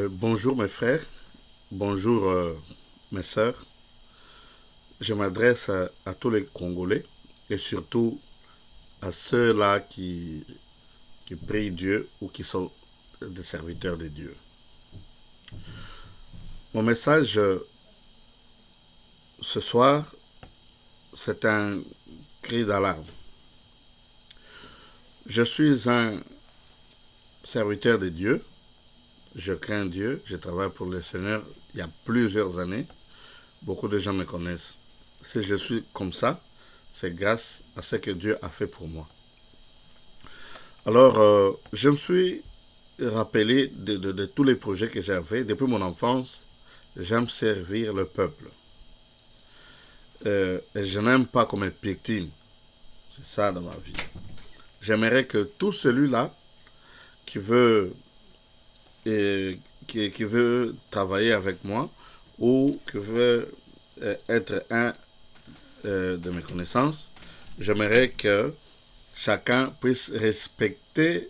Bonjour mes frères, bonjour mes sœurs. Je m'adresse à tous les Congolais et surtout à ceux-là qui prient Dieu ou qui sont des serviteurs de Dieu. Mon message ce soir, c'est un cri d'alarme. Je suis un serviteur de Dieu, je crains Dieu, je travaille pour le Seigneur il y a plusieurs années. Beaucoup de gens me connaissent. Si je suis comme ça, c'est grâce à ce que Dieu a fait pour moi. Alors, je me suis rappelé de tous les projets que j'avais. Depuis mon enfance, j'aime servir le peuple. Et je n'aime pas qu'on me piétine. C'est ça dans ma vie. J'aimerais que tout celui-là qui veut, qui veut travailler avec moi ou qui veut être un de mes connaissances, j'aimerais que chacun puisse respecter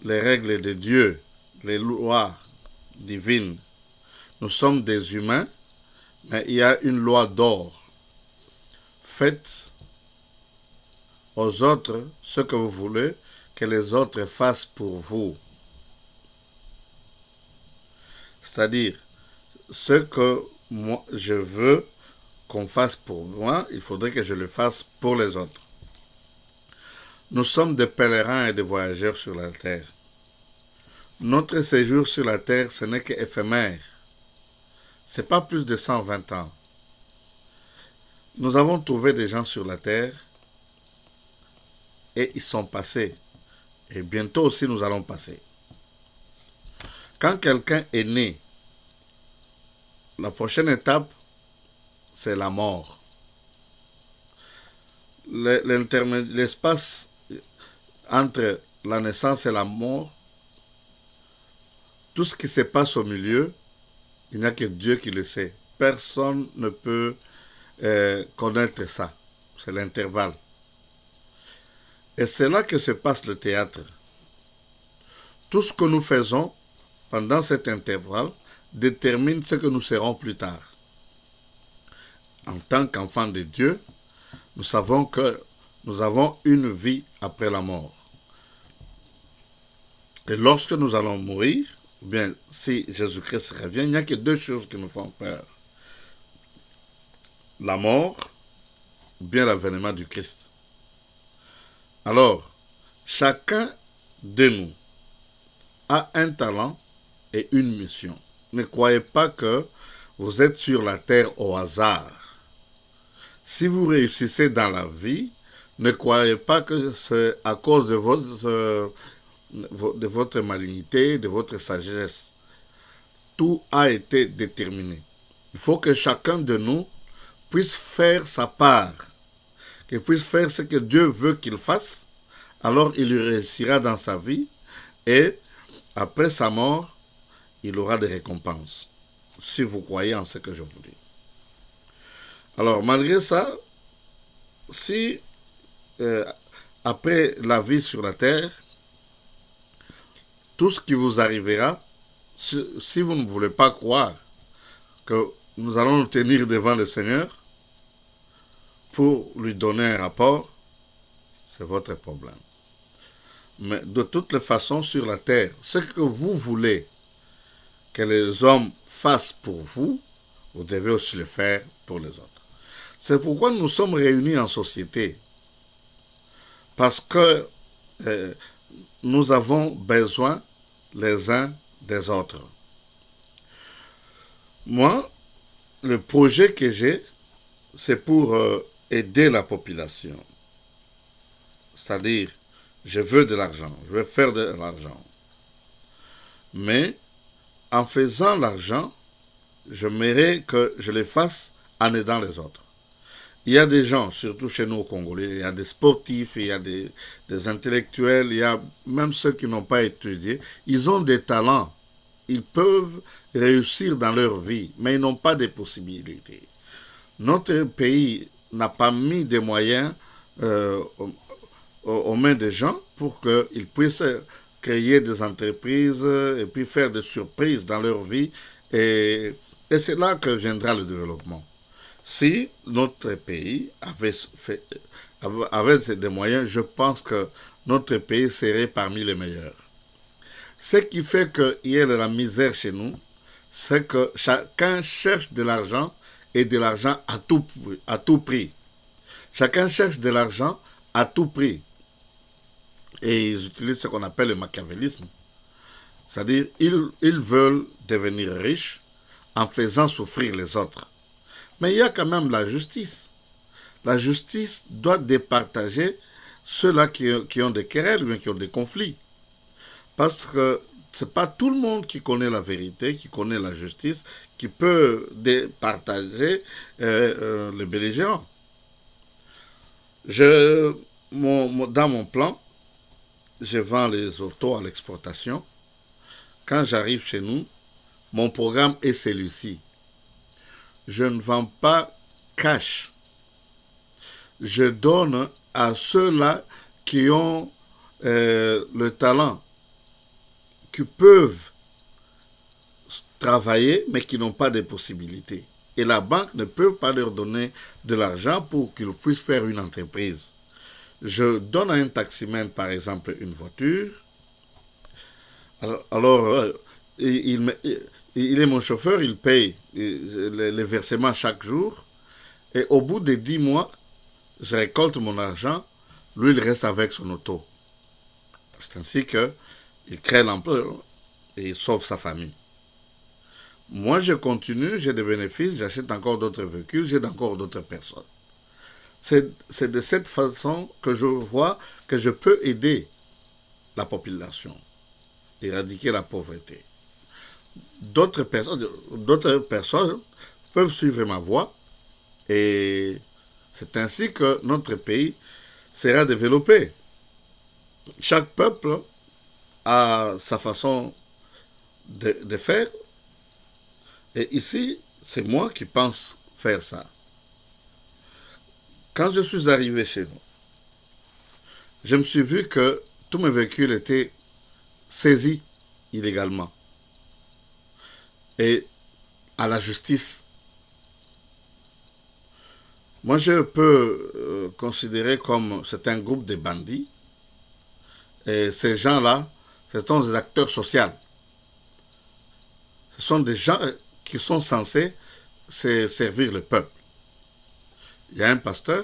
les règles de Dieu, les lois divines. Nous sommes des humains, mais il y a une loi d'or. Faites aux autres ce que vous voulez que les autres fassent pour vous. C'est-à-dire, ce que moi je veux qu'on fasse pour moi, il faudrait que je le fasse pour les autres. Nous sommes des pèlerins et des voyageurs sur la terre. Notre séjour sur la terre, ce n'est qu'éphémère. Ce n'est pas plus de 120 ans. Nous avons trouvé des gens sur la terre et ils sont passés. Et bientôt aussi nous allons passer. Quand quelqu'un est né, la prochaine étape, c'est la mort. L'espace entre la naissance et la mort, tout ce qui se passe au milieu, il n'y a que Dieu qui le sait. Personne ne peut connaître ça. C'est l'intervalle. Et c'est là que se passe le théâtre. Tout ce que nous faisons pendant cet intervalle détermine ce que nous serons plus tard. En tant qu'enfants de Dieu, nous savons que nous avons une vie après la mort. Et lorsque nous allons mourir, ou bien si Jésus-Christ revient, il n'y a que deux choses qui nous font peur. La mort, ou bien l'avènement du Christ. Alors, chacun de nous a un talent et une mission. Ne croyez pas que vous êtes sur la terre au hasard. Si vous réussissez dans la vie, ne croyez pas que c'est à cause de votre malignité, de votre sagesse. Tout a été déterminé. Il faut que chacun de nous puisse faire sa part, qu'il puisse faire ce que Dieu veut qu'il fasse, alors il réussira dans sa vie et après sa mort, il aura des récompenses, si vous croyez en ce que je vous dis. Alors, malgré ça, si après la vie sur la terre, tout ce qui vous arrivera, si vous ne voulez pas croire que nous allons nous tenir devant le Seigneur pour lui donner un rapport, c'est votre problème. Mais de toutes les façons sur la terre, ce que vous voulez que les hommes fassent pour vous, vous devez aussi le faire pour les autres. C'est pourquoi nous sommes réunis en société. Parce que nous avons besoin les uns des autres. Moi, le projet que j'ai, c'est pour aider la population. C'est-à-dire, je veux de l'argent, je veux faire de l'argent. Mais en faisant l'argent, j'aimerais que je le fasse en aidant les autres. Il y a des gens, surtout chez nous au Congolais, il y a des sportifs, il y a des intellectuels, il y a même ceux qui n'ont pas étudié. Ils ont des talents. Ils peuvent réussir dans leur vie, mais ils n'ont pas de possibilités. Notre pays n'a pas mis des moyens aux mains des gens pour qu'ils puissent créer des entreprises et puis faire des surprises dans leur vie. Et c'est là que viendra le développement. Si notre pays avait des moyens, je pense que notre pays serait parmi les meilleurs. Ce qui fait qu'il y ait de la misère chez nous, c'est que chacun cherche de l'argent et de l'argent à tout prix. Chacun cherche de l'argent à tout prix. Et ils utilisent ce qu'on appelle le machiavélisme. C'est-à-dire, ils veulent devenir riches en faisant souffrir les autres. Mais il y a quand même la justice. La justice doit départager ceux-là qui ont des querelles ou qui ont des conflits. Parce que ce n'est pas tout le monde qui connaît la vérité, qui connaît la justice, qui peut départager les belligérants. Dans mon plan, je vends les autos à l'exportation. Quand j'arrive chez nous, mon programme est celui-ci. Je ne vends pas cash. Je donne à ceux-là qui ont le talent, qui peuvent travailler, mais qui n'ont pas de possibilités. Et la banque ne peut pas leur donner de l'argent pour qu'ils puissent faire une entreprise. Je donne à un taximène, par exemple, une voiture. Alors il est mon chauffeur, il paye les versements chaque jour. Et au bout de 10 mois, je récolte mon argent. Lui, il reste avec son auto. C'est ainsi qu'il crée l'emploi et il sauve sa famille. Moi, je continue, j'ai des bénéfices, j'achète encore d'autres véhicules, j'aide encore d'autres personnes. C'est de cette façon que je vois que je peux aider la population, éradiquer la pauvreté. D'autres personnes peuvent suivre ma voie et c'est ainsi que notre pays sera développé. Chaque peuple a sa façon de faire et ici, c'est moi qui pense faire ça. Quand je suis arrivé chez nous, je me suis vu que tous mes véhicules étaient saisis illégalement et à la justice. Moi, je peux considérer comme c'est un groupe de bandits et ces gens-là, ce sont des acteurs sociaux. Ce sont des gens qui sont censés servir le peuple. Il y a un pasteur,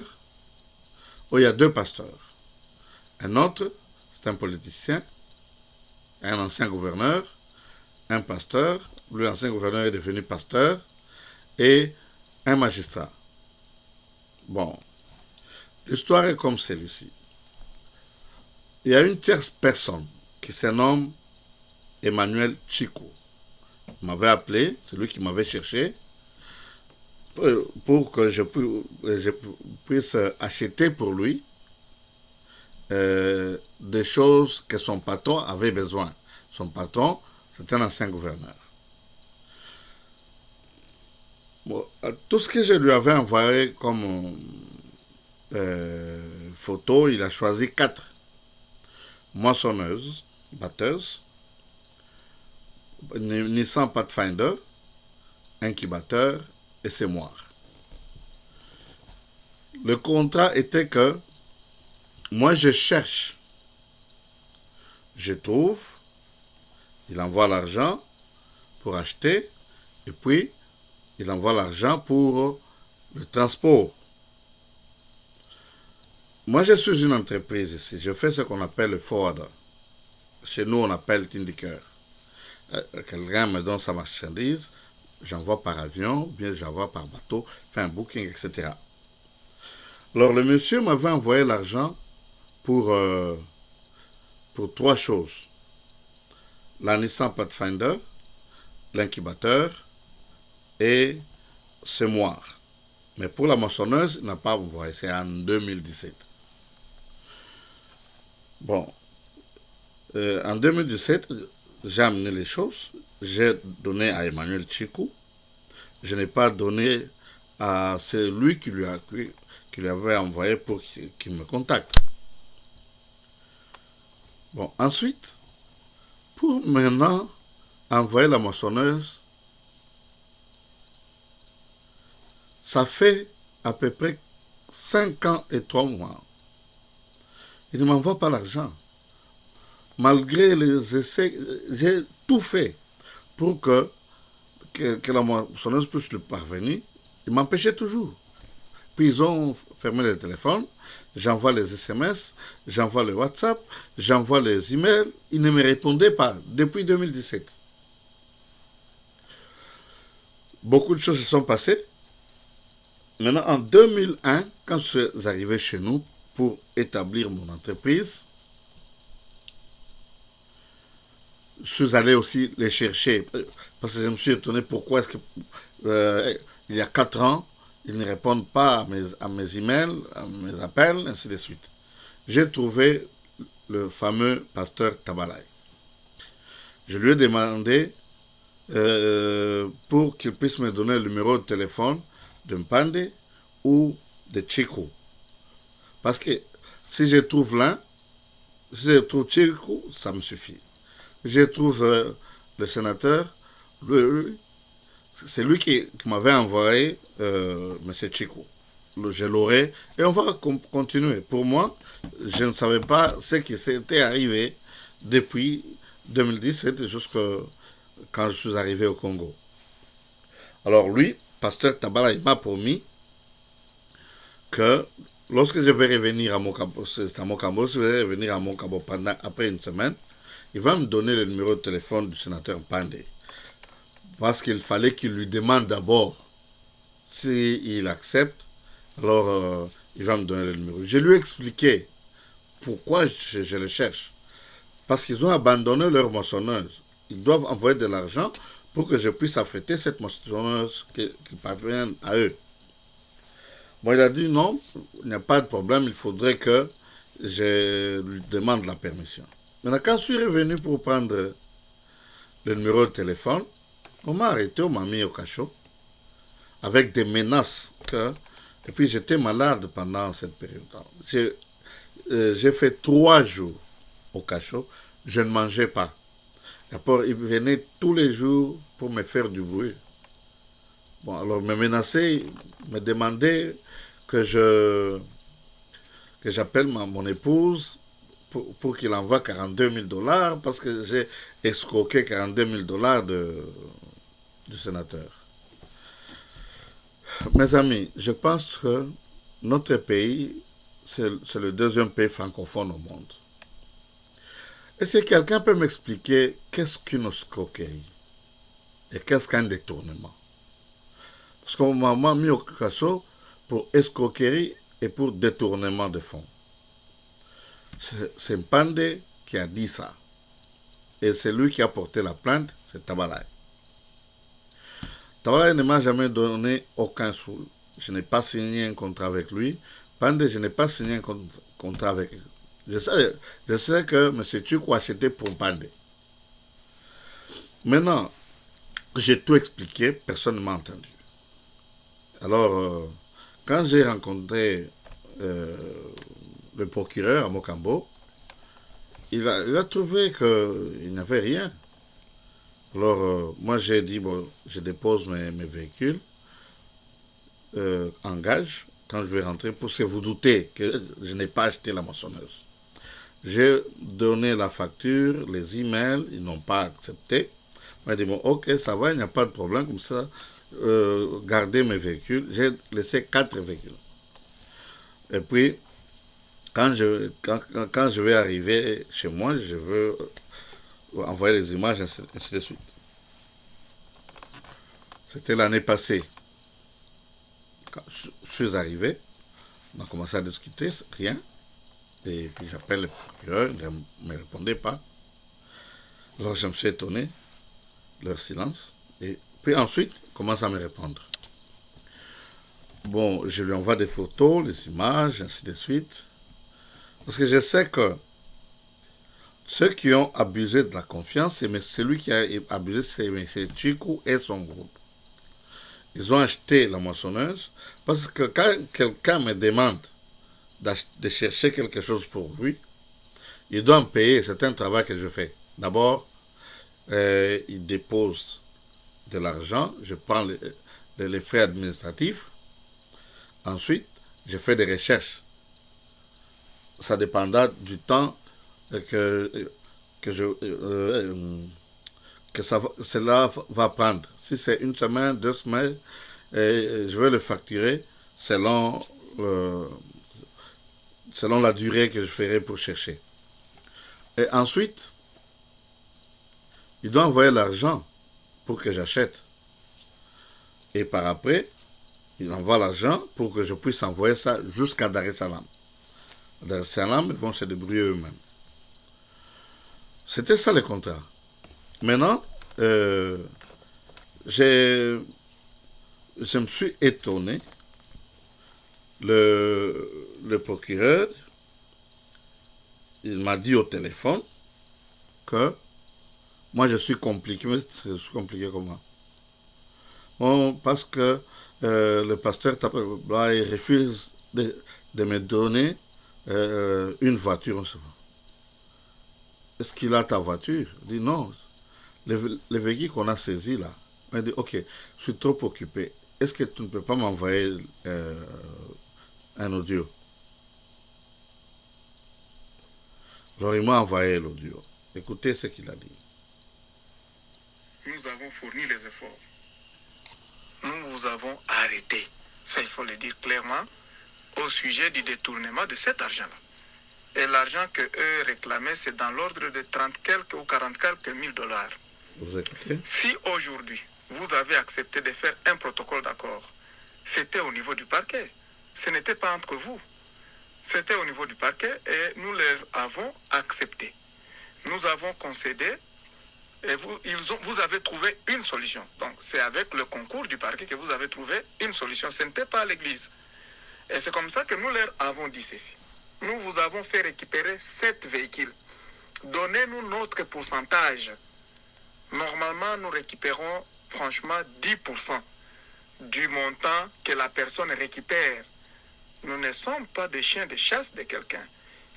ou il y a 2 pasteurs. Un autre, c'est un politicien, un ancien gouverneur, un pasteur, lui l'ancien gouverneur est devenu pasteur, et un magistrat. Bon, l'histoire est comme celle-ci. Il y a une tierce personne qui se nomme Emmanuel Chico. Il m'avait appelé, c'est lui qui m'avait cherché, pour que je puisse acheter pour lui des choses que son patron avait besoin. Son patron, c'est un ancien gouverneur. Bon, tout ce que je lui avais envoyé comme photo, il a choisi 4 moissonneuses, batteuses, Nissan Pathfinder, incubateur et sémoire. Le contrat était que moi je cherche, je trouve, il envoie l'argent pour acheter et puis il envoie l'argent pour le transport. Moi je suis une entreprise ici, je fais ce qu'on appelle le forwarder. Chez nous on appelle tindiqueur. Quelqu'un me donne sa marchandise, j'envoie par avion, bien j'envoie par bateau, fais un booking, etc. Alors le monsieur m'avait envoyé l'argent pour 3 choses. La Nissan Pathfinder, l'incubateur et sémoire. Mais pour la moissonneuse, il n'a pas envoyé, c'est en 2017. Bon, en 2017, j'ai amené les choses, j'ai donné à Emmanuel Chico, je n'ai pas donné à celui qui lui avait envoyé pour qu'il me contacte. Bon, ensuite, Pour maintenant envoyer la moissonneuse, ça fait à peu près 5 ans et 3 mois. Il ne m'envoie pas l'argent. Malgré les essais, j'ai tout fait pour que la moissonneuse puisse le parvenir. Il m'empêchait toujours. Puis ils ont fermé le téléphone, j'envoie les SMS, j'envoie le WhatsApp, j'envoie les emails. Ils ne me répondaient pas depuis 2017. Beaucoup de choses se sont passées. Maintenant, en 2001, quand je suis arrivé chez nous pour établir mon entreprise, je suis allé aussi les chercher. Parce que je me suis étonné pourquoi est-ce que il y a 4 ans, ils ne répondent pas à mes emails, à mes appels, ainsi de suite. J'ai trouvé le fameux pasteur Tabalay. Je lui ai demandé pour qu'il puisse me donner le numéro de téléphone de Mpande ou de Chico. Parce que si je trouve l'un, si je trouve Chico, ça me suffit. Si je trouve le sénateur, c'est lui qui m'avait envoyé M. Chico. Je l'aurai et on va continuer. Pour moi, je ne savais pas ce qui s'était arrivé depuis 2017 jusqu'à quand je suis arrivé au Congo. Alors lui, pasteur Tabala, il m'a promis que lorsque je vais revenir à Mocambo, je vais revenir à Mocambo après une semaine, il va me donner le numéro de téléphone du sénateur Mpande. Parce qu'il fallait qu'il lui demande d'abord s'il accepte, alors il va me donner le numéro. Je lui ai expliqué pourquoi je le cherche. Parce qu'ils ont abandonné leur moissonneuse. Ils doivent envoyer de l'argent pour que je puisse affréter cette moissonneuse qui parvienne à eux. Bon, il a dit non, il n'y a pas de problème, il faudrait que je lui demande la permission. Maintenant, quand je suis revenu pour prendre le numéro de téléphone, on m'a arrêté, on m'a mis au cachot, avec des menaces. Et puis j'étais malade pendant cette période. J'ai fait 3 jours au cachot, je ne mangeais pas. Après, ils venaient tous les jours pour me faire du bruit. Bon, alors, me menaçaient, me demandaient que j'appelle mon épouse pour qu'il envoie 42 000 $ parce que j'ai escroqué 42 000 $ du sénateur. Mes amis, je pense que notre pays, c'est le 2e pays francophone au monde. Est-ce que quelqu'un peut m'expliquer qu'est-ce qu'une escroquerie et qu'est-ce qu'un détournement? Parce qu'on m'a mis au cachot pour escroquerie et pour détournement de fonds. C'est Mpande qui a dit ça. Et c'est lui qui a porté la plainte, c'est Tabalay. Tabalay ne m'a jamais donné aucun sou. Je n'ai pas signé un contrat avec lui. Mpande, je n'ai pas signé un contrat avec lui. Je sais que M. Chico a acheté pour Mpande. Maintenant, j'ai tout expliqué, personne ne m'a entendu. Alors, quand j'ai rencontré le procureur à Mocambo, il a trouvé qu'il n'y avait rien. Alors, moi j'ai dit, bon, je dépose mes véhicules en gage quand je vais rentrer, pour que vous doutez que je n'ai pas acheté la moissonneuse. J'ai donné la facture, les emails, ils n'ont pas accepté. Moi, j'ai dit, bon, ok, ça va, il n'y a pas de problème, comme ça, gardez mes véhicules. J'ai laissé 4 véhicules. Et puis, quand je vais arriver chez moi, je veux envoyer les images, ainsi de suite. C'était l'année passée. Quand je suis arrivé, on a commencé à discuter, rien. Et puis j'appelle le procureur, il ne me répondait pas. Alors je me suis étonné, leur silence. Et puis ensuite, il commence à me répondre. Bon, je lui envoie des photos, les images, ainsi de suite. Parce que je sais que ceux qui ont abusé de la confiance, c'est celui qui a abusé, c'est M. Chico et son groupe. Ils ont acheté la moissonneuse parce que quand quelqu'un me demande de chercher quelque chose pour lui, il doit me payer. C'est un travail que je fais. D'abord, il dépose de l'argent, je prends les frais administratifs, ensuite je fais des recherches. Ça dépendra du temps que, cela va prendre. Si c'est une semaine, 2 semaines, je vais le facturer selon, selon la durée que je ferai pour chercher. Et ensuite, il doit envoyer l'argent pour que j'achète. Et par après, il envoie l'argent pour que je puisse envoyer ça jusqu'à Dar es Salaam. Dar es Salaam, ils vont se débrouiller eux-mêmes. C'était ça le contrat. Maintenant, je me suis étonné. Le procureur, il m'a dit au téléphone que moi je suis compliqué. Mais je suis compliqué comment? Bon, parce que le pasteur il refuse de me donner une voiture. Est-ce qu'il a ta voiture? Il dit non. Le véhicule qu'on a saisi là. Il dit ok, je suis trop occupé. Est-ce que tu ne peux pas m'envoyer un audio? Alors il m'a envoyé l'audio. Écoutez ce qu'il a dit. Nous avons fourni les efforts. Nous vous avons arrêté. Ça, il faut le dire clairement au sujet du détournement de cet argent-là. Et l'argent que eux réclamaient, c'est dans l'ordre de 30 quelques ou 40 quelques mille dollars. Vous écoutez? Si aujourd'hui, vous avez accepté de faire un protocole d'accord, c'était au niveau du parquet. Ce n'était pas entre vous. C'était au niveau du parquet et nous les avons acceptés. Nous avons concédé et vous avez trouvé une solution. Donc, c'est avec le concours du parquet que vous avez trouvé une solution. Ce n'était pas l'église. Et c'est comme ça que nous leur avons dit ceci. Nous vous avons fait récupérer 7 véhicules. Donnez-nous notre pourcentage. Normalement, nous récupérons franchement 10% du montant que la personne récupère. Nous ne sommes pas des chiens de chasse de quelqu'un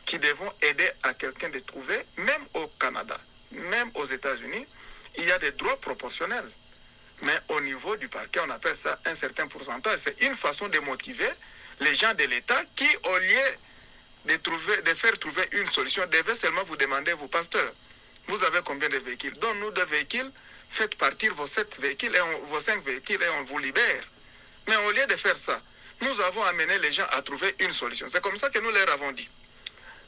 qui devons aider à quelqu'un de trouver, même au Canada, même aux États-Unis, il y a des droits proportionnels. Mais au niveau du parquet, on appelle ça un certain pourcentage. C'est une façon de motiver les gens de l'État qui, au lieu de faire trouver une solution, devaient seulement vous demander, vous pasteurs, vous avez combien de véhicules? Donne-nous 2 véhicules, faites partir vos 7 véhicules, vos 5 véhicules et on vous libère. Mais au lieu de faire ça, nous avons amené les gens à trouver une solution. C'est comme ça que nous leur avons dit.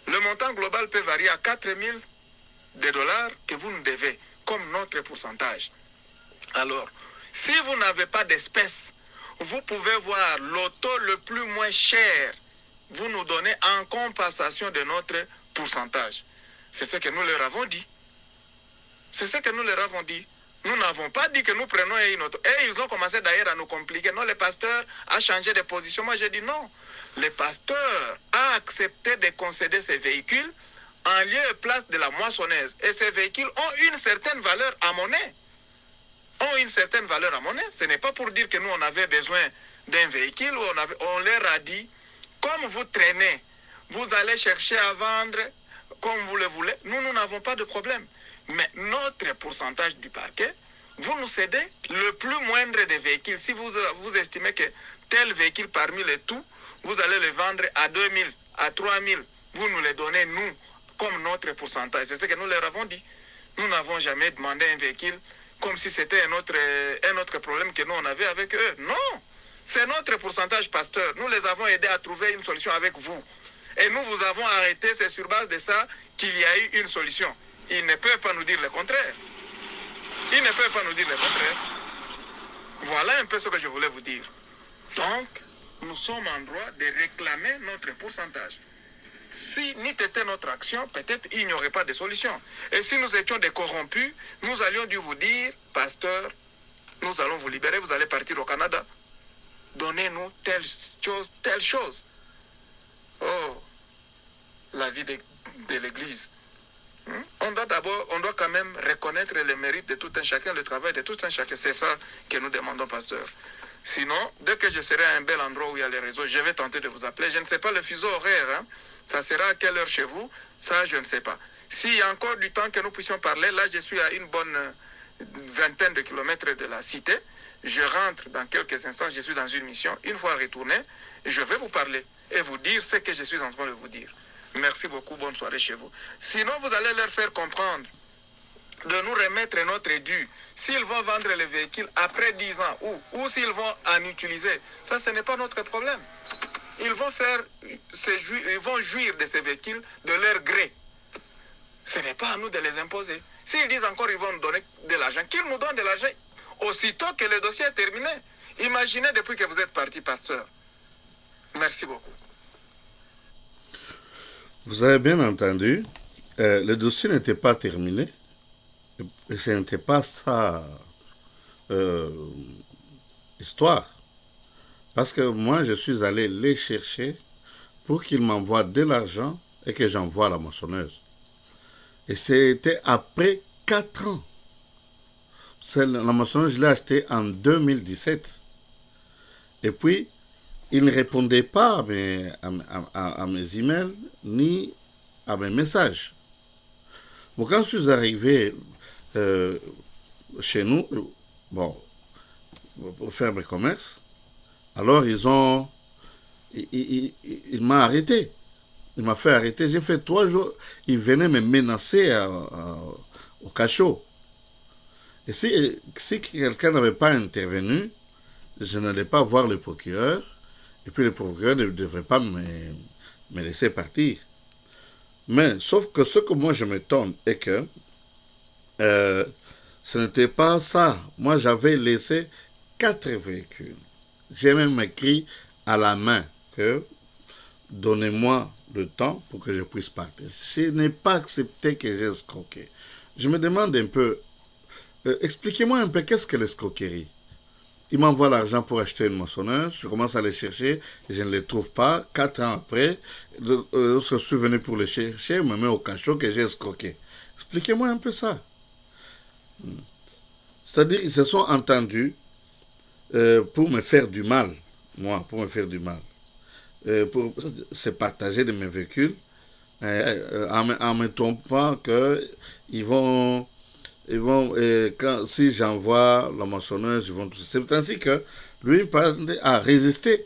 Le montant global peut varier à 4 000 $ que vous nous devez comme notre pourcentage. Alors, si vous n'avez pas d'espèces, vous pouvez voir l'auto le plus moins cher. Vous nous donnez en compensation de notre pourcentage. C'est ce que nous leur avons dit. C'est ce que nous leur avons dit. Nous n'avons pas dit que nous prenons une auto. Et ils ont commencé d'ailleurs à nous compliquer. Non, le pasteur a changé de position. Moi, j'ai dit non. Le pasteur a accepté de concéder ces véhicules en lieu et place de la moissonneuse. Et ces véhicules ont une certaine valeur à monnaie. Ce n'est pas pour dire que nous, on avait besoin d'un véhicule. On leur a dit, comme vous traînez, vous allez chercher à vendre comme vous le voulez. Nous n'avons pas de problème. Mais notre pourcentage du parquet, vous nous cédez le plus moindre des véhicules. Si vous estimez que tel véhicule parmi les tout, vous allez le vendre à 2 000, à 3 000, vous nous les donnez, nous, comme notre pourcentage. C'est ce que nous leur avons dit. Nous n'avons jamais demandé un véhicule comme si c'était un autre problème que nous, on avait avec eux. Non, c'est notre pourcentage, pasteur. Nous les avons aidés à trouver une solution avec vous. Et nous vous avons arrêté, c'est sur base de ça qu'il y a eu une solution. Ils ne peuvent pas nous dire le contraire. Voilà un peu ce que je voulais vous dire. Donc, nous sommes en droit de réclamer notre pourcentage. Si n'eût été notre action, peut-être il n'y aurait pas de solution. Et si nous étions des corrompus, nous allions dû vous dire, pasteur, nous allons vous libérer, vous allez partir au Canada. Donnez-nous telle chose. Oh, la vie de l'Église. On doit quand même reconnaître les mérites de tout un chacun, le travail de tout un chacun. C'est ça que nous demandons, pasteur. Sinon, dès que je serai à un bel endroit où il y a les réseaux, je vais tenter de vous appeler. Je ne sais pas le fuseau horaire. Ça sera à quelle heure chez vous? Ça, je ne sais pas. S'il y a encore du temps que nous puissions parler, là je suis à une bonne vingtaine de kilomètres de la cité. Je rentre dans quelques instants, je suis dans une mission. Une fois retourné, je vais vous parler et vous dire ce que je suis en train de vous dire. Merci beaucoup, bonne soirée chez vous. Sinon, vous allez leur faire comprendre de nous remettre notre dû. S'ils vont vendre les véhicules après 10 ans ou s'ils vont en utiliser, ça ce n'est pas notre problème. Ils vont jouir de ces véhicules de leur gré. Ce n'est pas à nous de les imposer. S'ils disent encore qu'ils vont nous donner de l'argent, qu'ils nous donnent de l'argent aussitôt que le dossier est terminé. Imaginez depuis que vous êtes parti, pasteur. Merci beaucoup. Vous avez bien entendu, le dossier n'était pas terminé. Et ce n'était pas ça histoire. Parce que moi, je suis allé les chercher pour qu'ils m'envoient de l'argent et que j'envoie la moissonneuse. Et c'était après 4 ans. La moissonneuse, je l'ai achetée en 2017. Et puis, ils ne répondaient pas à mes emails ni à mes messages. Bon, quand je suis arrivé chez nous, bon, pour faire mes commerces, alors il m'a arrêté. Il m'a fait arrêter. J'ai fait 3 jours. Il venait me menacer au cachot. Et si quelqu'un n'avait pas intervenu, je n'allais pas voir le procureur. Et puis le procureur ne devrait pas me laisser partir. Mais, sauf que ce que moi je m'étonne est que ce n'était pas ça. Moi, j'avais laissé 4 véhicules. J'ai même écrit à la main que donnez-moi le temps pour que je puisse partir. Je n'ai pas accepté que j'ai escroqué. Je me demande un peu, expliquez-moi un peu qu'est-ce que l'escroquerie. Il m'envoie l'argent pour acheter une moissonneuse, je commence à les chercher, je ne les trouve pas. 4 ans après, lorsque je suis venu pour les chercher, il me met au cachot que j'ai escroqué. Expliquez-moi un peu ça. C'est-à-dire qu'ils se sont entendus pour me faire du mal, pour me faire du mal. Pour se partager de mes véhicules, en me trompant qu'ils vont, si j'envoie la moissonneuse, ils vont tout ça. C'est ainsi que lui a résisté.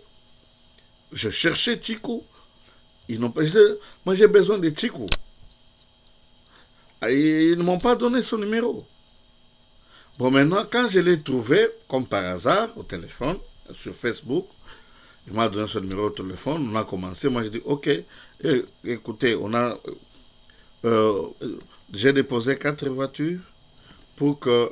Je cherchais Chico. Moi j'ai besoin de Chico. Ils ne m'ont pas donné son numéro. Bon, maintenant, quand je l'ai trouvé, comme par hasard, au téléphone, sur Facebook, il m'a donné son numéro au téléphone, on a commencé, moi j'ai dit, ok, écoutez, j'ai déposé 4 voitures pour que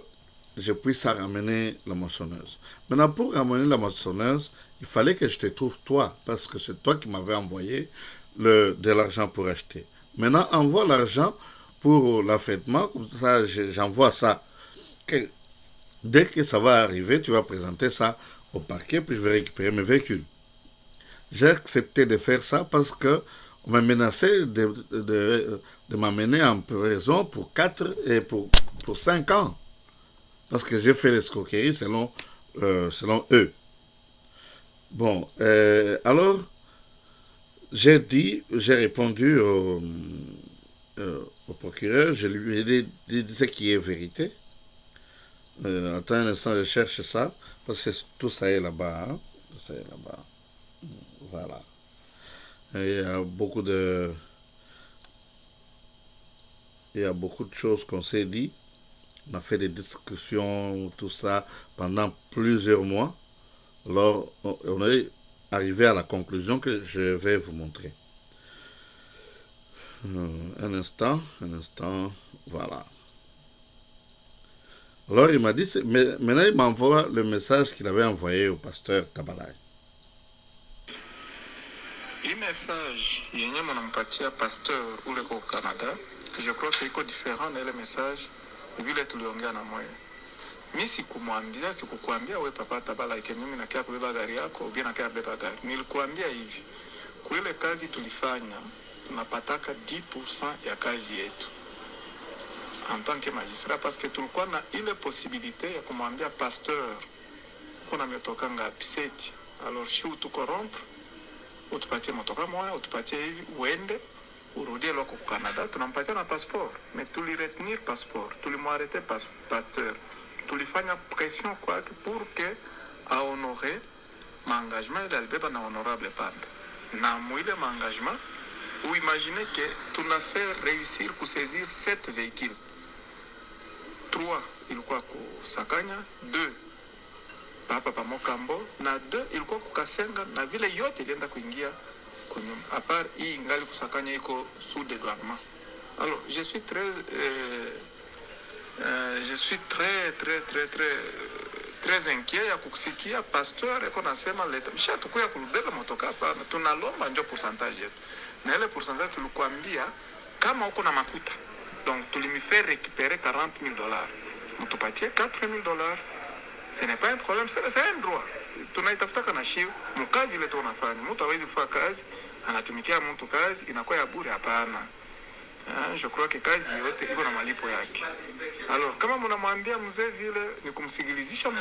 je puisse ramener la moissonneuse. Maintenant, pour ramener la moissonneuse, il fallait que je te trouve toi, parce que c'est toi qui m'avais envoyé de l'argent pour acheter. Maintenant, envoie l'argent pour l'affrètement, comme ça, j'envoie ça. Dès que ça va arriver, tu vas présenter ça au parquet, puis je vais récupérer mes véhicules. J'ai accepté de faire ça parce qu'on m'a menacé de m'amener en prison pour 5 ans. Parce que j'ai fait l'escroquerie selon eux. Bon, alors, j'ai répondu au procureur, je lui ai dit ce qui est vérité. Attends un instant, je cherche ça, parce que tout ça est là-bas. Hein? Tout ça est là-bas. Voilà. Et il y a beaucoup de choses qu'on s'est dit. On a fait des discussions, tout ça, pendant plusieurs mois. Alors, on est arrivé à la conclusion que je vais vous montrer. Un instant, voilà. Alors il m'a dit, maintenant il m'envoie le message qu'il avait envoyé au pasteur Tabalai. Hii message yenye mnampatia pasteur ule kwa Canada, je crois que iko different na ile message vile tuliongea na moyo. Mimi sikukuambia we papa Tabalai ke mimi nakia kubeba gari yako, au bien nakia kubeba gari. Nilikuambia hivi. Kwa ile kazi tulifanya, tunapataka 10% ya kazi yetu. En tant que magistrat, parce que tulikuwa na ile possibilité ya kumwambia pasteur kuna metoka ngapi seti. Alors si utukorrompre, utupatie motoka moja, utupatie hivi uende urudie loko ku Canada, tunampatia na passeport. Mais tuliretenir passeport, tulimwarete pasteur, tulifanya pression kwake pour que ahonore maengagement ile alibeba na honorable Panda. Na mwile maengagement, ou imaginez que tuna fait réussir kusaisir 7 véhicules. 3 ilikuwa kusakanya, 2 hapa pa Mokambo na 2 ilikuwa kukasenga, na vile yote ilienda kuingia kunyuma. À part hii ingali kusakanya iko sous dédouanement. Alors, je suis très inquiet ya kusikia pasteur eko nasema leta msha tukuya kulubeba motoka hapa, tunalomba ndio pourcentage yetu. Na ile pourcentage tulikuambia kama uko na makuta. Donc tulimifaire récupérer $40,000. Mtupatie $4,000. Ce n'est pas un problème, c'est un droit. Tunaitafuta kana shiu, mkazi ile tunafanya. Mtu hawezi kufanya kazi, anatumikia mtu kazi, inakuwa ya bure hapana. Je crois que kazi yote iko na malipo yake. Alors, kama mnamwambia mzee vile ni kumsigilizisha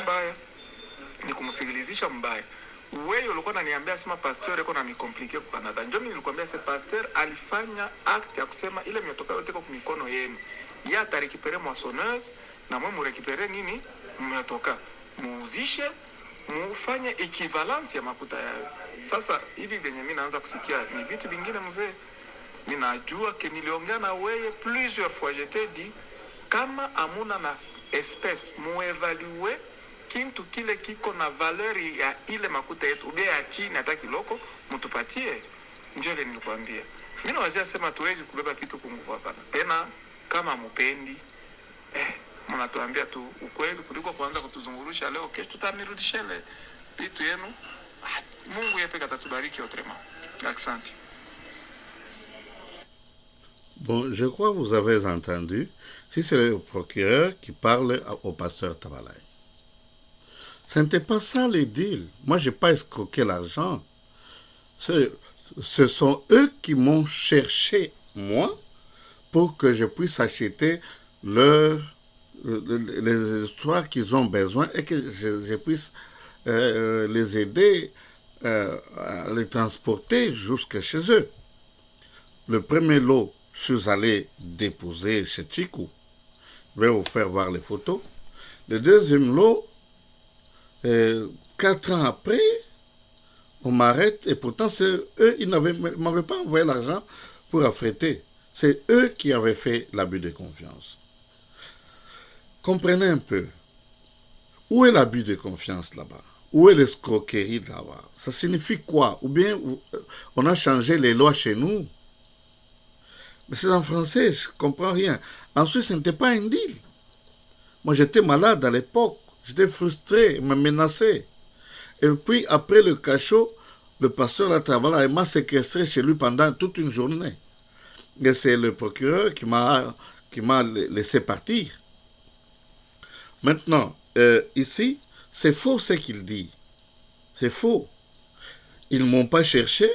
mbaya. Wewe ulikuwa unaniambia sema pasteur iko na mikomplike kwa Canada. Njoo mimi nilikwambia se pasteur alifanya act ya kusema ile miotoka yote iko kwa mikono yenu. Ya atarikipere moissonneuse na mwe murekipere nini? Miotoka. Muuzishe, mufanye equivalence ya makuta yao. Sasa hivi venye mimi naanza kusikia ni vitu vingine mzee. Ninajua ke niliongea na wewe plusieurs fois, je t'ai dit kama amuna na espèce muevalue kintu kile kiko na valeur ya ile makuta yetu ube ya chini hata kiloko mtupatie. Njoo ile nilikwambia. Mimi nawazia sema tuwezi kubeba kitu kunguvu hapana. Tena kama mupendi mnatuambia tu ukweli kuliko kuanza kutuzungurusha leo kesho tutamirudishia ile vitu yenu. Mungu yeye pekee atatubariki autrement. Asante. Bon, je crois que vous avez entendu, si c'est le procureur qui parle au pasteur Tabalay. Ce n'était pas ça le deal. Moi, je n'ai pas escroqué l'argent. Ce sont eux qui m'ont cherché, moi, pour que je puisse acheter les histoires qu'ils ont besoin et que je puisse les aider à les transporter jusqu'à chez eux. Le premier lot, je suis allé déposer chez Chikou. Je vais vous faire voir les photos. Le deuxième lot, 4 ans après, on m'arrête et pourtant c'est eux, ils ne m'avaient pas envoyé l'argent pour affréter. C'est eux qui avaient fait l'abus de confiance. Comprenez un peu. Où est l'abus de confiance là-bas? Où est l'escroquerie là-bas? Ça signifie quoi? Ou bien on a changé les lois chez nous? Mais c'est en français, je ne comprends rien. Ensuite, ce n'était pas un deal. Moi, j'étais malade à l'époque. J'étais frustré, me menacé. Et puis, après le cachot, le pasteur Latabala m'a séquestré chez lui pendant toute une journée. Et c'est le procureur qui m'a laissé partir. Maintenant, ici, c'est faux ce qu'il dit. C'est faux. Ils ne m'ont pas cherché.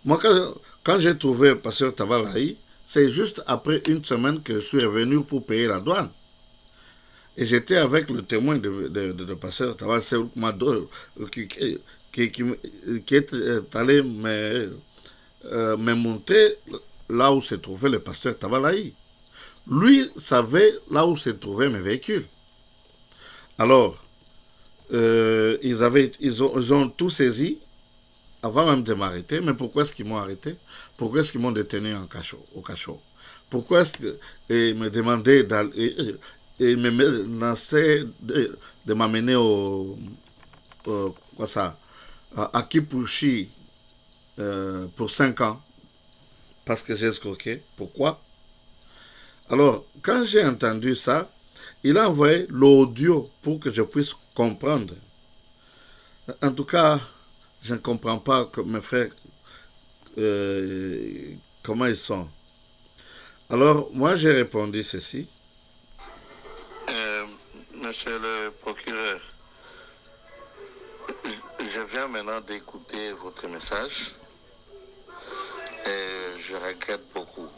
Moi, quand j'ai trouvé le pasteur Tabalaï, c'est juste après une semaine que je suis revenu pour payer la douane. Et j'étais avec le témoin de pasteur Tabalaï, qui est allé me montrer là où se trouvait le pasteur Tabalaï. Lui savait là où se trouvaient mes véhicules. Alors, ils ont tout saisi avant même de m'arrêter. Mais pourquoi est-ce qu'ils m'ont arrêté? Pourquoi est-ce qu'ils m'ont détenu au cachot? Pourquoi est-ce qu'ils me demandaient et me menaçaient de m'amener à Kipushi pour 5 ans? Parce que j'ai escroqué. Pourquoi? Alors, quand j'ai entendu ça, il a envoyé l'audio pour que je puisse comprendre. En tout cas, je ne comprends pas que mes frères, comment ils sont. Alors, moi, j'ai répondu ceci. Monsieur le procureur, je viens maintenant d'écouter votre message et je regrette beaucoup.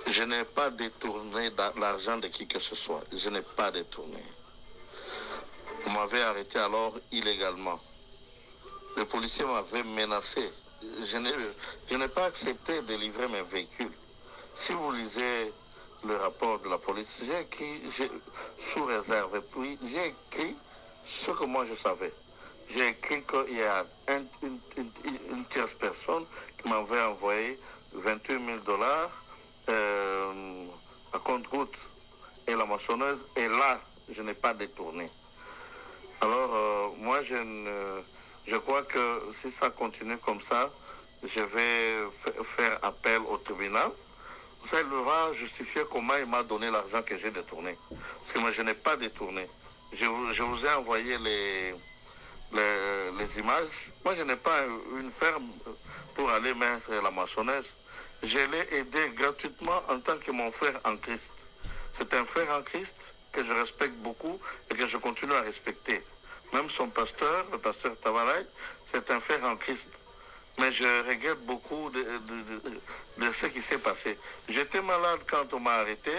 Je n'ai pas détourné l'argent de qui que ce soit. Je n'ai pas détourné. Vous m'avez arrêté alors illégalement. Le policier m'avait menacé je n'ai pas accepté de livrer mes véhicules. Si vous lisez le rapport de la police, j'ai écrit sous réserve, et puis j'ai écrit ce que moi je savais. J'ai écrit qu'il y a une tierce personne qui m'avait envoyé 28 000 dollars à compte-gouttes et la moissonneuse, et là, je n'ai pas détourné. Alors, moi, je crois que si ça continue comme ça, je vais faire appel au tribunal. Ça, il va justifier comment il m'a donné l'argent que j'ai détourné. Parce que moi, je n'ai pas détourné. Je vous ai envoyé les images. Moi, je n'ai pas une ferme pour aller mettre la moissonneuse. Je l'ai aidé gratuitement en tant que mon frère en Christ. C'est un frère en Christ que je respecte beaucoup et que je continue à respecter. Même son pasteur, le pasteur Tavalay, c'est un frère en Christ. Mais je regrette beaucoup de ce qui s'est passé. J'étais malade quand on m'a arrêté.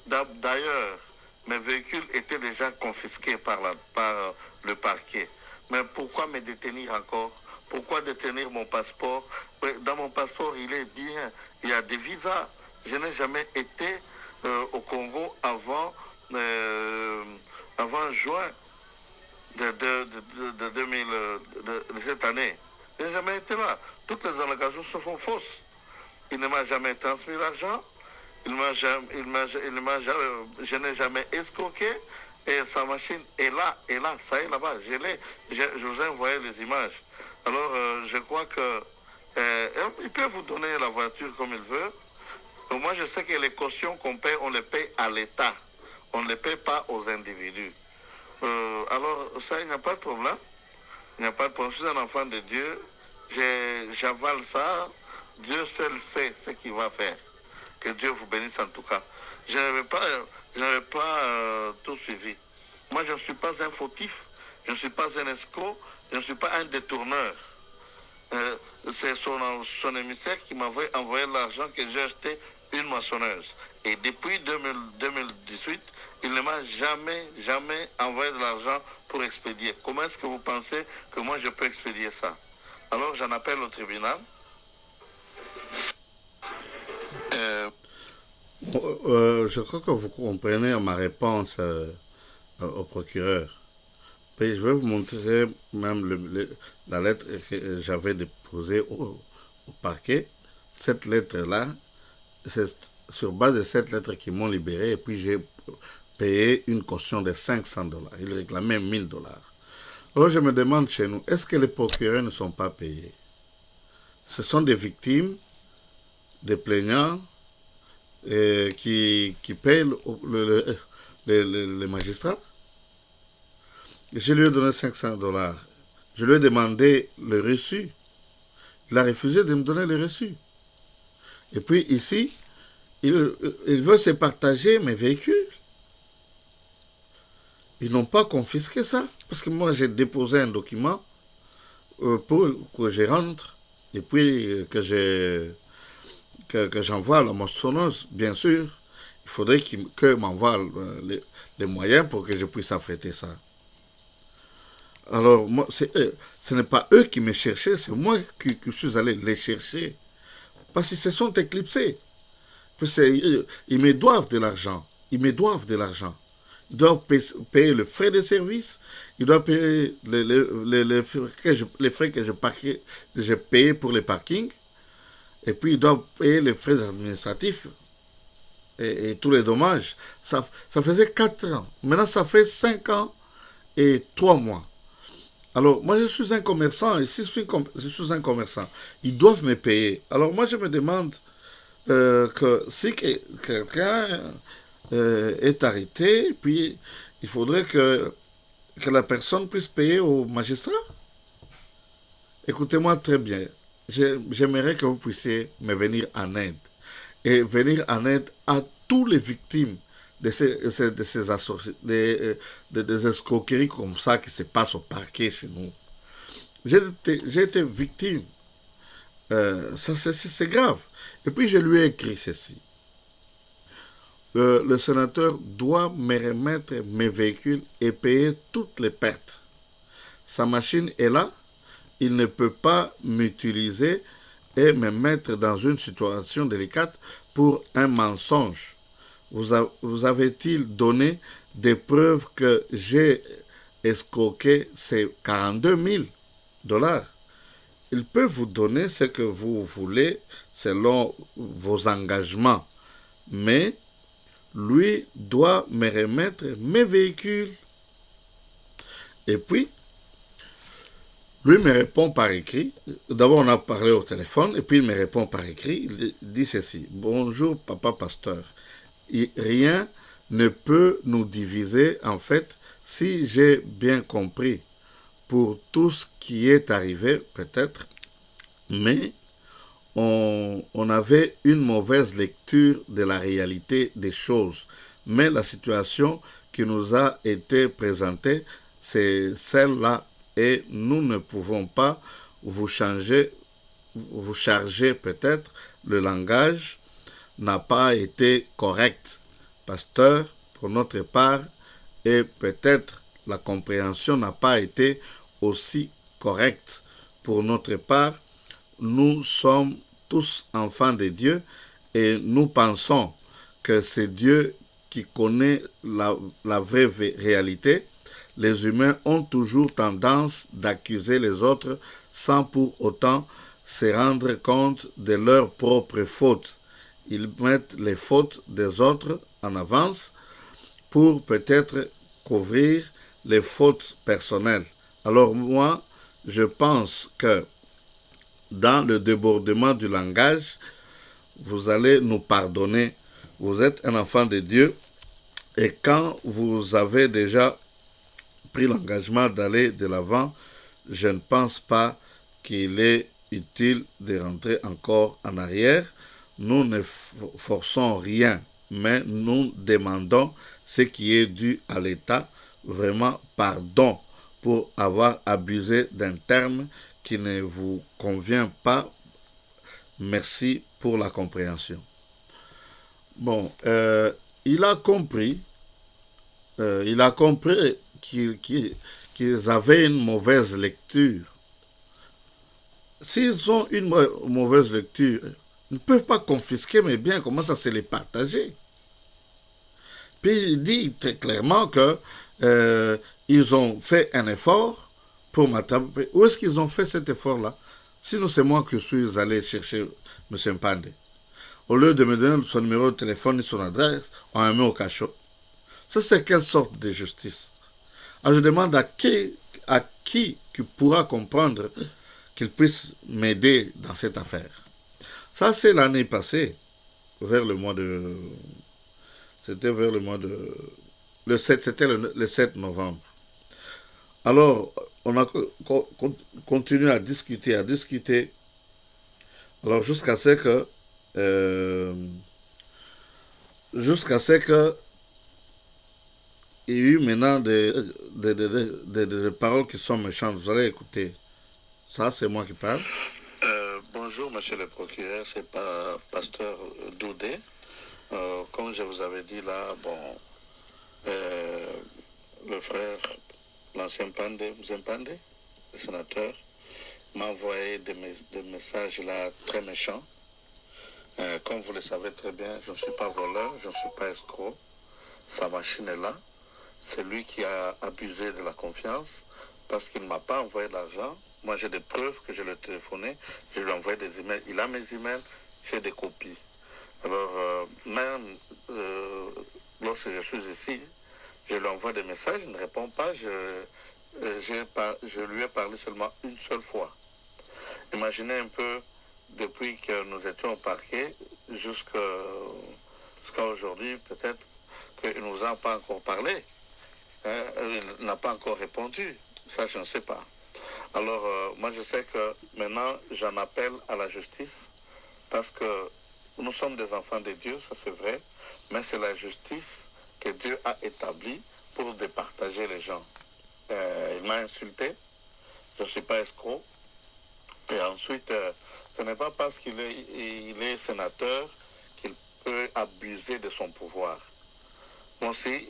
D'ailleurs, mes véhicules étaient déjà confisqués par le parquet. Mais pourquoi me détenir encore? Pourquoi détenir mon passeport? Dans mon passeport, il est bien. Il y a des visas. Je n'ai jamais été au Congo avant juin de cette année. Je n'ai jamais été là. Toutes les allégations se font fausses. Il ne m'a jamais transmis l'argent. Je n'ai jamais escroqué. Et sa machine est là, ça est là-bas. Je vous ai envoyé les images. Alors, je crois que il peut vous donner la voiture comme il veut. Donc, moi, je sais que les cautions qu'on paie, on les paye à l'État. On ne les paye pas aux individus. Alors, ça, il n'y a pas de problème. Il n'y a pas de problème. Je suis un enfant de Dieu. J'avale ça. Dieu seul sait ce qu'il va faire. Que Dieu vous bénisse en tout cas. Je n'avais pas tout suivi. Moi, je ne suis pas un fautif. Je ne suis pas un escroc. Je ne suis pas un détourneur. C'est son émissaire qui m'avait envoyé l'argent que j'ai acheté une moissonneuse. Et depuis 2018, il ne m'a jamais envoyé de l'argent pour expédier. Comment est-ce que vous pensez que moi je peux expédier ça? Alors j'en appelle au tribunal. Je crois que vous comprenez ma réponse au procureur. Et je vais vous montrer même la lettre que j'avais déposée au parquet. Cette lettre-là, c'est sur base de cette lettre qu'ils m'ont libéré et puis j'ai payé une caution de 500 dollars. Ils réclamaient 1000 dollars. Alors je me demande chez nous, est-ce que les procureurs ne sont pas payés? Ce sont des victimes, des plaignants qui payent les magistrats. Je lui ai donné 500 dollars. Je lui ai demandé le reçu. Il a refusé de me donner le reçu. Et puis ici, il veut se partager mes véhicules. Ils n'ont pas confisqué ça. Parce que moi, j'ai déposé un document pour que je rentre et puis que j'envoie la moissonneuse. Bien sûr, il faudrait qu'il m'envoie les moyens pour que je puisse affréter ça. Alors, moi, ce n'est pas eux qui me cherchaient, c'est moi qui suis allé les chercher. Parce qu'ils se sont éclipsés. Ils me doivent de l'argent. Ils doivent payer le frais de service. Ils doivent payer les frais que j'ai payés pour les parkings. Et puis, ils doivent payer les frais administratifs et tous les dommages. Ça faisait 4 ans. Maintenant, ça fait 5 ans et 3 mois. Alors, moi, je suis un commerçant, et si je suis un commerçant, ils doivent me payer. Alors, moi, je me demande que si quelqu'un est arrêté, puis il faudrait que la personne puisse payer au magistrat. Écoutez-moi très bien. J'aimerais que vous puissiez me venir en aide. Et venir en aide à tous les victimes de des escroqueries comme ça qui se passent au parquet chez nous. J'ai été victime. C'est grave. Et puis je lui ai écrit ceci. Le sénateur doit me remettre mes véhicules et payer toutes les pertes. Sa machine est là il ne peut pas m'utiliser et me mettre dans une situation délicate pour un mensonge. Vous avez-il donné des preuves que j'ai escroqué ces 42 000 dollars? Il peut vous donner ce que vous voulez selon vos engagements, mais lui doit me remettre mes véhicules. Et puis, lui me répond par écrit. D'abord, on a parlé au téléphone, et puis il me répond par écrit. Il dit ceci: bonjour, papa pasteur. Rien ne peut nous diviser, en fait, si j'ai bien compris, pour tout ce qui est arrivé, peut-être, mais on avait une mauvaise lecture de la réalité des choses. Mais la situation qui nous a été présentée, c'est celle-là, et nous ne pouvons pas vous charger peut-être le langage n'a pas été correct, pasteur, pour notre part, et peut-être la compréhension n'a pas été aussi correcte pour notre part. Nous sommes tous enfants de Dieu et nous pensons que c'est Dieu qui connaît la vraie réalité. Les humains ont toujours tendance d'accuser les autres sans pour autant se rendre compte de leurs propres fautes. Ils mettent les fautes des autres en avance pour peut-être couvrir les fautes personnelles. Alors moi, je pense que dans le débordement du langage, vous allez nous pardonner. Vous êtes un enfant de Dieu et quand vous avez déjà pris l'engagement d'aller de l'avant, je ne pense pas qu'il est utile de rentrer encore en arrière. Nous ne forçons rien, mais nous demandons ce qui est dû à l'État, vraiment pardon pour avoir abusé d'un terme qui ne vous convient pas. Merci pour la compréhension. Bon, il a compris qu'ils avaient une mauvaise lecture. S'ils ont une mauvaise lecture, ils ne peuvent pas confisquer mes biens, comment ça se les partager? Puis il dit très clairement que ils ont fait un effort pour m'attraper. Où est-ce qu'ils ont fait cet effort-là? Sinon, c'est moi que je suis allé chercher M. Mpande. Au lieu de me donner son numéro de téléphone et son adresse, on m'a mis au cachot. Ça, c'est quelle sorte de justice? Alors, je demande à qui pourra comprendre qu'il puisse m'aider dans cette affaire. Ça, c'est l'année passée, vers le mois de... C'était vers le mois de... C'était le 7 novembre. Alors, on a continué à discuter. Alors, jusqu'à ce que il y a eu maintenant des paroles qui sont méchantes. Vous allez écouter. Ça, c'est moi qui parle. Bonjour, monsieur le procureur, c'est pas pasteur Doudé. Comme je vous avais dit là, bon, le frère, l'ancien Mpande, le sénateur, m'a envoyé des messages là très méchants. Comme vous le savez très bien, je ne suis pas voleur, je ne suis pas escroc. Sa machine est là. C'est lui qui a abusé de la confiance parce qu'il ne m'a pas envoyé l'argent. Moi, j'ai des preuves que je l'ai téléphoné. Je lui ai envoyé des emails. Il a mes emails. J'ai des copies. Alors, même lorsque je suis ici, je lui envoie des messages. Il ne répond pas. Je lui ai parlé seulement une seule fois. Imaginez un peu, depuis que nous étions au parquet, jusqu'à aujourd'hui, peut-être qu'il ne nous a pas encore parlé. Il n'a pas encore répondu. Ça, je ne sais pas. Alors, moi, je sais que maintenant, j'en appelle à la justice parce que nous sommes des enfants de Dieu, ça c'est vrai, mais c'est la justice que Dieu a établie pour départager les gens. Il m'a insulté, je ne suis pas escroc. Et ensuite, ce n'est pas parce qu'il est sénateur qu'il peut abuser de son pouvoir. Moi aussi,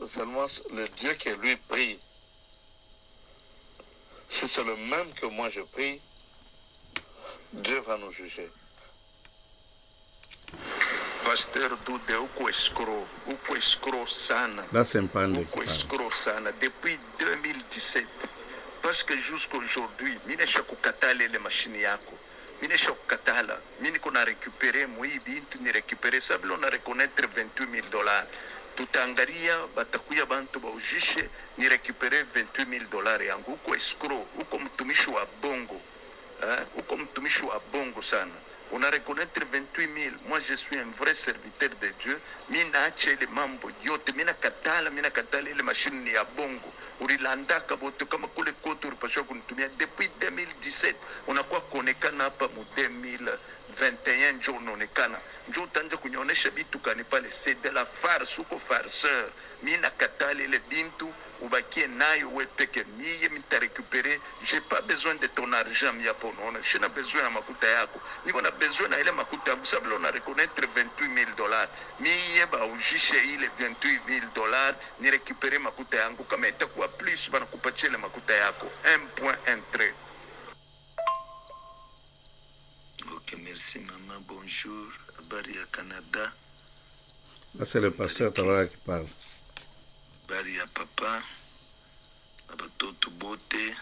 seulement le Dieu qui lui prie, Si c'est le même que moi je prie, Dieu va nous juger. Pasteur Dude, uko escroc sana. Là, c'est un pande Uko escroc sana depuis 2017. Parce que jusqu'aujourd'hui, minesha kukatala ile mashini yako. Minesha kukatala. Mini kuna récupérer mwi bintu ni récupérer ça vile on a reconnaître 28 000 dollars. Tutaangalia batakuya bantu baujishe ni récupérer 28 000 dollars yangu. Uko escroc, uko mtumishi wa bongo. Uko mtumishi wa bongo sana. On a reconnaître 28 000. Moi, je suis un vrai serviteur de Dieu. Mina ache le mambo yote. Mina katala ile machine ni ya bongo. Ulilandaka bote kama kule kote ulipashwa kunitumia. Depuis 2017, unakuwa kuonekana hapa mu 2021 njo unaonekana. Njo utanja kunyonesha bitu kani pale. C'est de la farce, uko farceur. Mina katala ile bintu. Ubakie nayo we peke miye mita récupérer. J'ai pas besoin de ton argent mi yapo nona. Je n'ai besoin na makuta yako. Niko na besoin na ile makuta yangu. Sabilo na reconnaître 28 000 dollars. Miye ba ujishe ile 28 000 dollars. Ni récupérer makuta yangu. Kama itakuwa plus bana kupatia ile makuta yako. Un point, un trait. Ok, merci maman, bonjour. Habari ya Canada. Là, c'est le pasteur Tawala qui parle. Habari ya papa na batoto bote.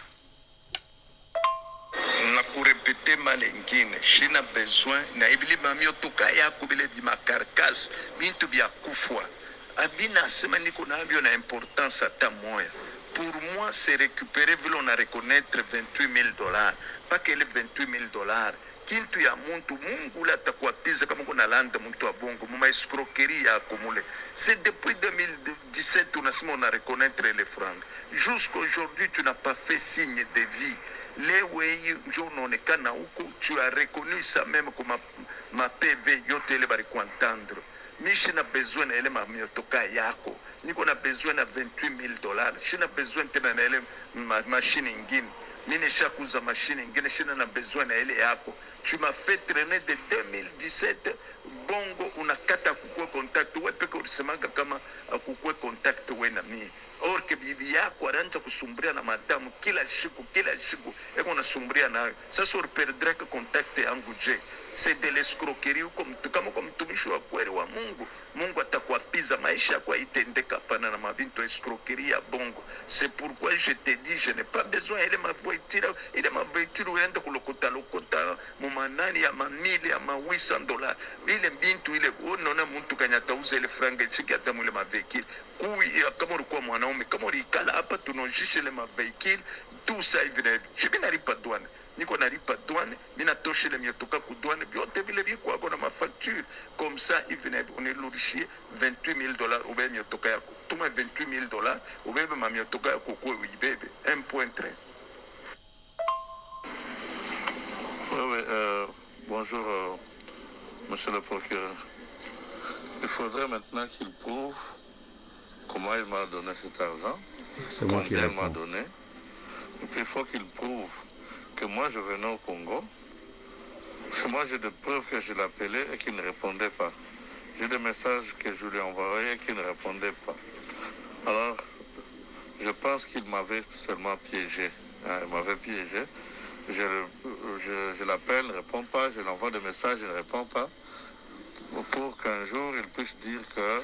Na kurepete male ingine, shina besoin na ibili mamiotoka yako bile bima karkas bintu bya kufwa. Abina sema niko na abio na importance ata moya. Pour moi, c'est récupérer, on a reconnaître 28 000 dollars. Pas que les 28 000 dollars. Kintu ya muntu, mungu la takuapiza kama kuna landa muntu wa bongo, muma escroquerie ya akumule. C'est depuis 2017 on a reconnaître les francs. Jusqu'aujourd'hui, tu n'as pas fait signe de vie. Lewe njo unaonekana huko, tu as reconnu ça même comme ma PV yote ile bari kuantendre. Mishi na besoin na ile mamiotoka yako. Niko na besoin na 28 000 dollars. Shina besoin tena na ile machine ingine. Mine shakuza machine ingine. Shina na besoin na ile yako. Tu m'as fait traîner de 2017. Bongo unakata kukue contact. We peke ulisemanga kama kukue contact we na mie. Or ke bibi yako aranja kusumbria na madamu kila siku. Eko nasumburia nayo. Sasa uriperdre ke contact yangu je. C'est de l'escroquerie kama kwa mtumishi wa kweli wa Mungu. Mungu atakuapiza maisha kwa itendeka pana na mabinto escroquerie ya bongo. C'est pourquoi je te dis, je n'ai pas besoin ile mavoitire uende kulokota mumanani ya mamili ya ma 800 dollars. Ile bintu ile unaona mtu kanyata uza ile franga chiki ata mwile mavekile. Kama ulikuwa mwanaume, kama ulikala hapa tunojishe ile mavekile, tout ça hivi na hivi. Je naripa douane. Niko naripa douane, mina toshe le miotoka ku douane, biote vile biko wako na mafacture. Comme ça, hivi na hivi, unilurishie 28 000 dollars, ube miotoka yako. Tuma 28 000 dollars, ubebe ma miotoka yako kwe uibebe. 1.3. Oui, bonjour, monsieur le procureur. Il faudrait maintenant qu'il prouve comment il m'a donné cet argent. C'est moi qui m'a réponds. donné. Et puis il faut qu'il prouve que moi je venais au Congo. Parce que moi j'ai des preuves que je l'appelais et qu'il ne répondait pas. J'ai des messages que je lui envoyais et qu'il ne répondait pas. Alors, je pense qu'il m'avait seulement piégé. Il m'avait piégé. Je l'appelle, il ne répond pas. Je lui envoie des messages, il ne répond pas. Pour qu'un jour, il puisse dire que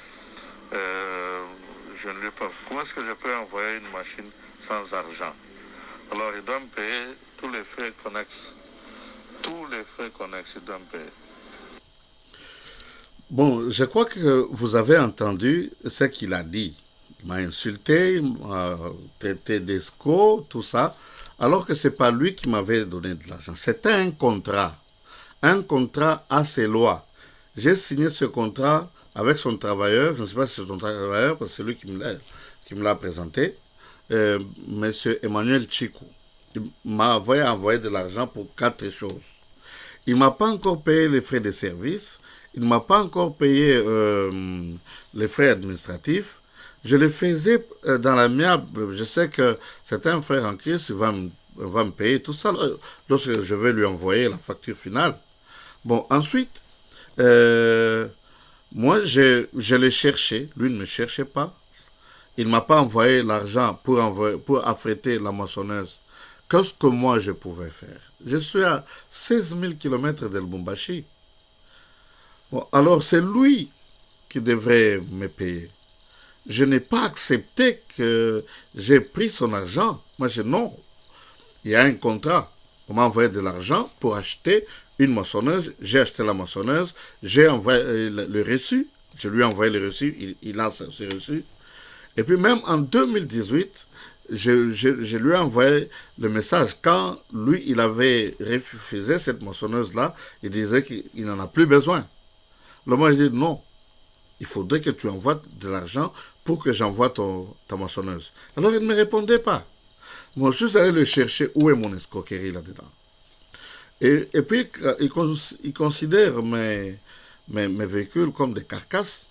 je ne lui ai pas... Comment est-ce que je peux envoyer une machine sans argent? Alors, il doit me payer tous les frais connexes. Tous les frais connexes, il doit me payer. Bon, je crois que vous avez entendu ce qu'il a dit. Il m'a insulté, il m'a traité d'escroc, tout ça, alors que ce n'est pas lui qui m'avait donné de l'argent. C'était un contrat à ses lois. J'ai signé ce contrat avec son travailleur, je ne sais pas si c'est son travailleur, parce que c'est lui qui me l'a présenté, Monsieur Emmanuel Chikou. Il m'a envoyé de l'argent pour 4 choses. Il ne m'a pas encore payé les frais de service, il ne m'a pas encore payé les frais administratifs. Je le faisais dans l'amiable. Je sais que c'est un frère en Christ, il va me payer tout ça lorsque je vais lui envoyer la facture finale. Bon, ensuite, moi, je l'ai cherché. Lui ne me cherchait pas. Il ne m'a pas envoyé l'argent pour affréter la moissonneuse Qu'est-ce que moi je pouvais faire? Je suis à 16 000 km de Lubumbashi. Bon, alors c'est lui qui devrait me payer. Je n'ai pas accepté que j'ai pris son argent. Moi, je non. Il y a un contrat. On m'a envoyé de l'argent pour acheter une moissonneuse. J'ai acheté la moissonneuse. J'ai envoyé le reçu. Je lui ai envoyé le reçu. Il a ce reçu. Et puis même en 2018, je lui ai envoyé le message. Quand lui, il avait refusé cette moissonneuse-là, il disait qu'il n'en a plus besoin. Alors moi, je dis non. Il faudrait que tu envoies de l'argent pour que j'envoie ta moissonneuse. Alors il ne me répondait pas. Moi, je suis allé le chercher. Où est mon escroquerie là-dedans? Et puis, il considère mes véhicules comme des carcasses.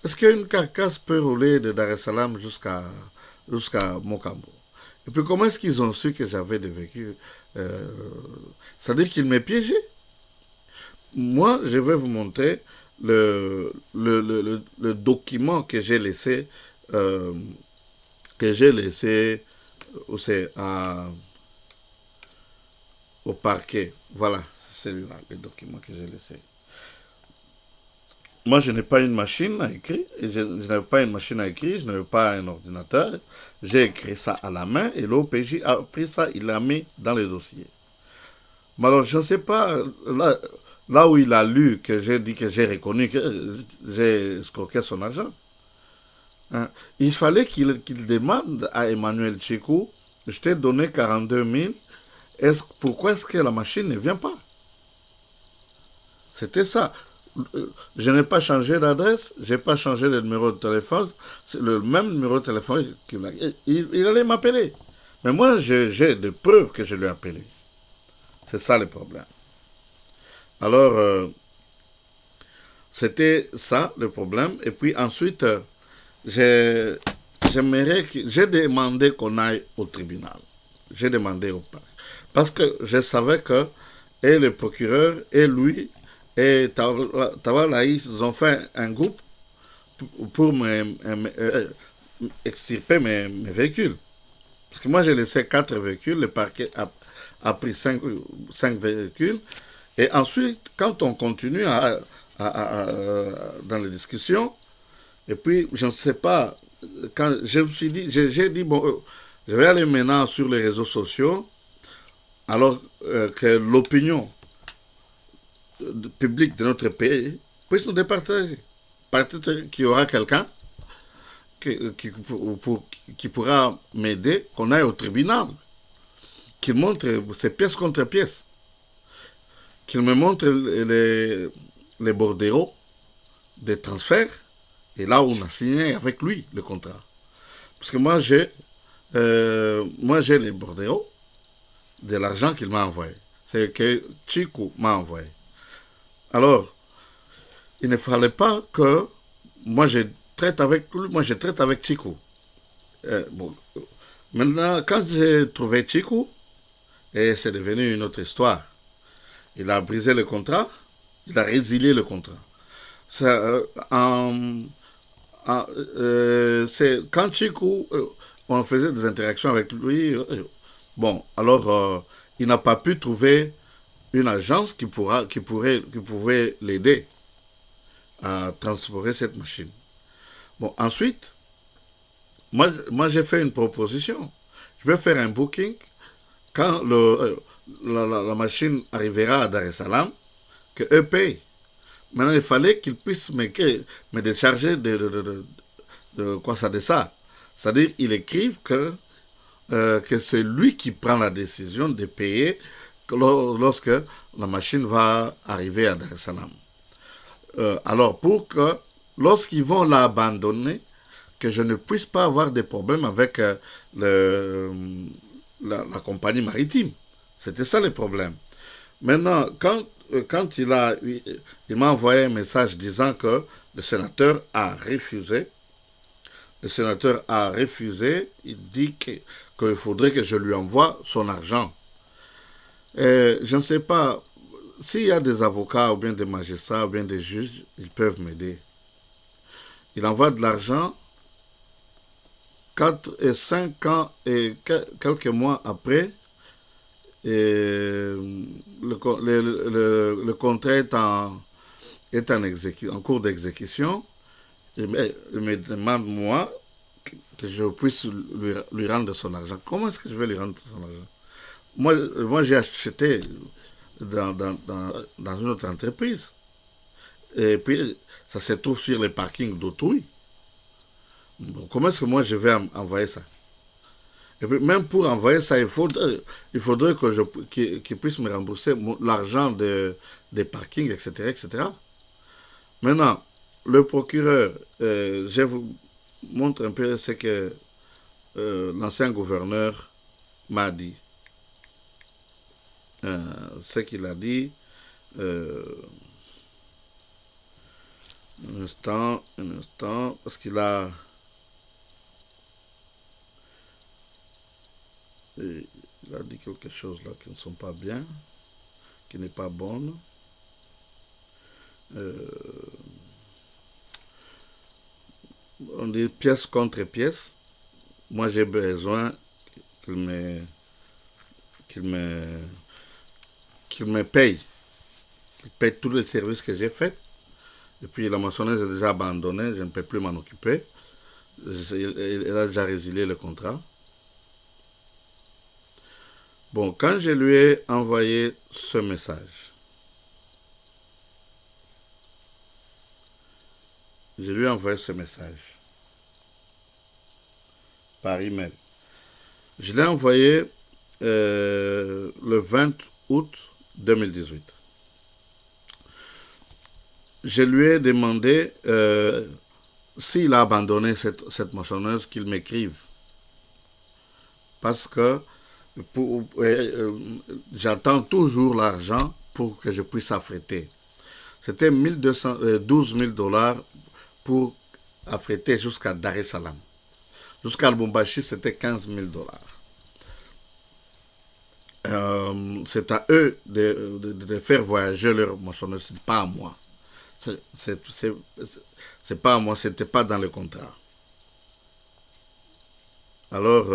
Est-ce qu'une carcasse peut rouler de Dar es Salaam jusqu'à Mokambo? Et puis, comment est-ce qu'ils ont su que j'avais des véhicules? C'est-à-dire qu'ils m'ont piégé. Moi, je vais vous montrer le document que j'ai laissé au parquet. Voilà, c'est celui-là, le document que j'ai laissé. Moi, je n'ai pas une machine à écrire, je n'avais pas une machine à écrire, je n'avais pas un ordinateur. J'ai écrit ça à la main et l'OPJ a pris ça, il l'a mis dans les dossiers. Mais alors, je ne sais pas, là où il a lu que j'ai dit que j'ai reconnu que j'ai escroqué son argent, hein, il fallait qu'il demande à Emmanuel Tchikou, je t'ai donné 42 000, pourquoi est-ce que la machine ne vient pas? C'était ça. Je n'ai pas changé d'adresse, je n'ai pas changé de numéro de téléphone, c'est le même numéro de téléphone il allait m'appeler. Mais moi, j'ai des preuves que je lui ai appelé. C'est ça le problème. Alors, c'était ça le problème. Et puis ensuite, j'ai demandé qu'on aille au tribunal. J'ai demandé au parc. Parce que je savais que et le procureur et lui et Tawalaïs, ils ont fait un groupe pour extirper mes véhicules. Parce que moi, j'ai laissé 4 véhicules, le parquet a pris 5 véhicules. Et ensuite, quand on continue dans les discussions, et puis, je ne sais pas, quand je me suis dit, j'ai dit, bon, je vais aller maintenant sur les réseaux sociaux, alors que l'opinion publique de notre pays puisse nous départager. Peut-être qu'il y aura quelqu'un qui pourra m'aider, qu'on aille au tribunal, qu'il montre ses pièces contre pièces, qu'il me montre les bordereaux des transferts, et là où on a signé avec lui le contrat. Parce que moi j'ai les bordereaux de l'argent qu'il m'a envoyé. C'est que Tchikou m'a envoyé. Alors, il ne fallait pas que moi je traite avec lui, moi je traite avec Tchikou. Bon. Maintenant, quand j'ai trouvé Tchikou, et c'est devenu une autre histoire. Il a brisé le contrat, il a résilié le contrat. C'est quand Tchikou, on faisait des interactions avec lui, bon, alors il n'a pas pu trouver une agence qui pouvait l'aider à transporter cette machine. Bon, ensuite, moi j'ai fait une proposition. Je vais faire un booking quand la machine arrivera à Dar es Salaam, que eux payent. Maintenant, il fallait qu'ils puissent me décharger de quoi ça de ça. C'est-à-dire, ils écrivent que c'est lui qui prend la décision de payer lorsque la machine va arriver à Dar es Salaam. Alors, pour que, lorsqu'ils vont l'abandonner, que je ne puisse pas avoir des problèmes avec la compagnie maritime. C'était ça le problème. Maintenant, quand il m'a envoyé un message disant que le sénateur a refusé, il dit qu'il faudrait que je lui envoie son argent. Et je ne sais pas, s'il y a des avocats ou bien des magistrats ou bien des juges, ils peuvent m'aider. Il envoie de l'argent 4 et 5 ans et quelques mois après, et le contrat est en cours d'exécution. Il me demande, moi, que je puisse lui rendre son argent. Comment est-ce que je vais lui rendre son argent? Moi j'ai acheté dans une autre entreprise. Et puis, ça se trouve sur les parkings d'autrui. Bon, comment est-ce que moi je vais envoyer ça? Et puis, même pour envoyer ça, il faudrait qu'il puisse me rembourser l'argent des parkings, etc., etc. Maintenant, le procureur, je vous montre un peu ce que l'ancien gouverneur m'a dit. Ce qu'il a dit, un instant, parce qu'il a dit quelque chose là qui ne sont pas bien, qui n'est pas bonne. On dit pièce contre pièce. Moi j'ai besoin qu'il me paye tous les services que j'ai faits. Et puis la moissonneuse est déjà abandonnée, je ne peux plus m'en occuper. Elle a déjà résilié le contrat. Bon, quand je lui ai envoyé ce message, par email. Je l'ai envoyé le 20 août 2018. Je lui ai demandé s'il a abandonné cette moissonneuse, qu'il m'écrive. Parce que j'attends toujours l'argent pour que je puisse affréter. C'était 12 000 $ pour affréter jusqu'à Dar es Salaam. Jusqu'à Lubumbashi, c'était 15 000 $. C'est à eux de faire voyager leur moissonneuse, c'est pas à moi. C'est pas à moi, c'était pas dans le contrat. Alors,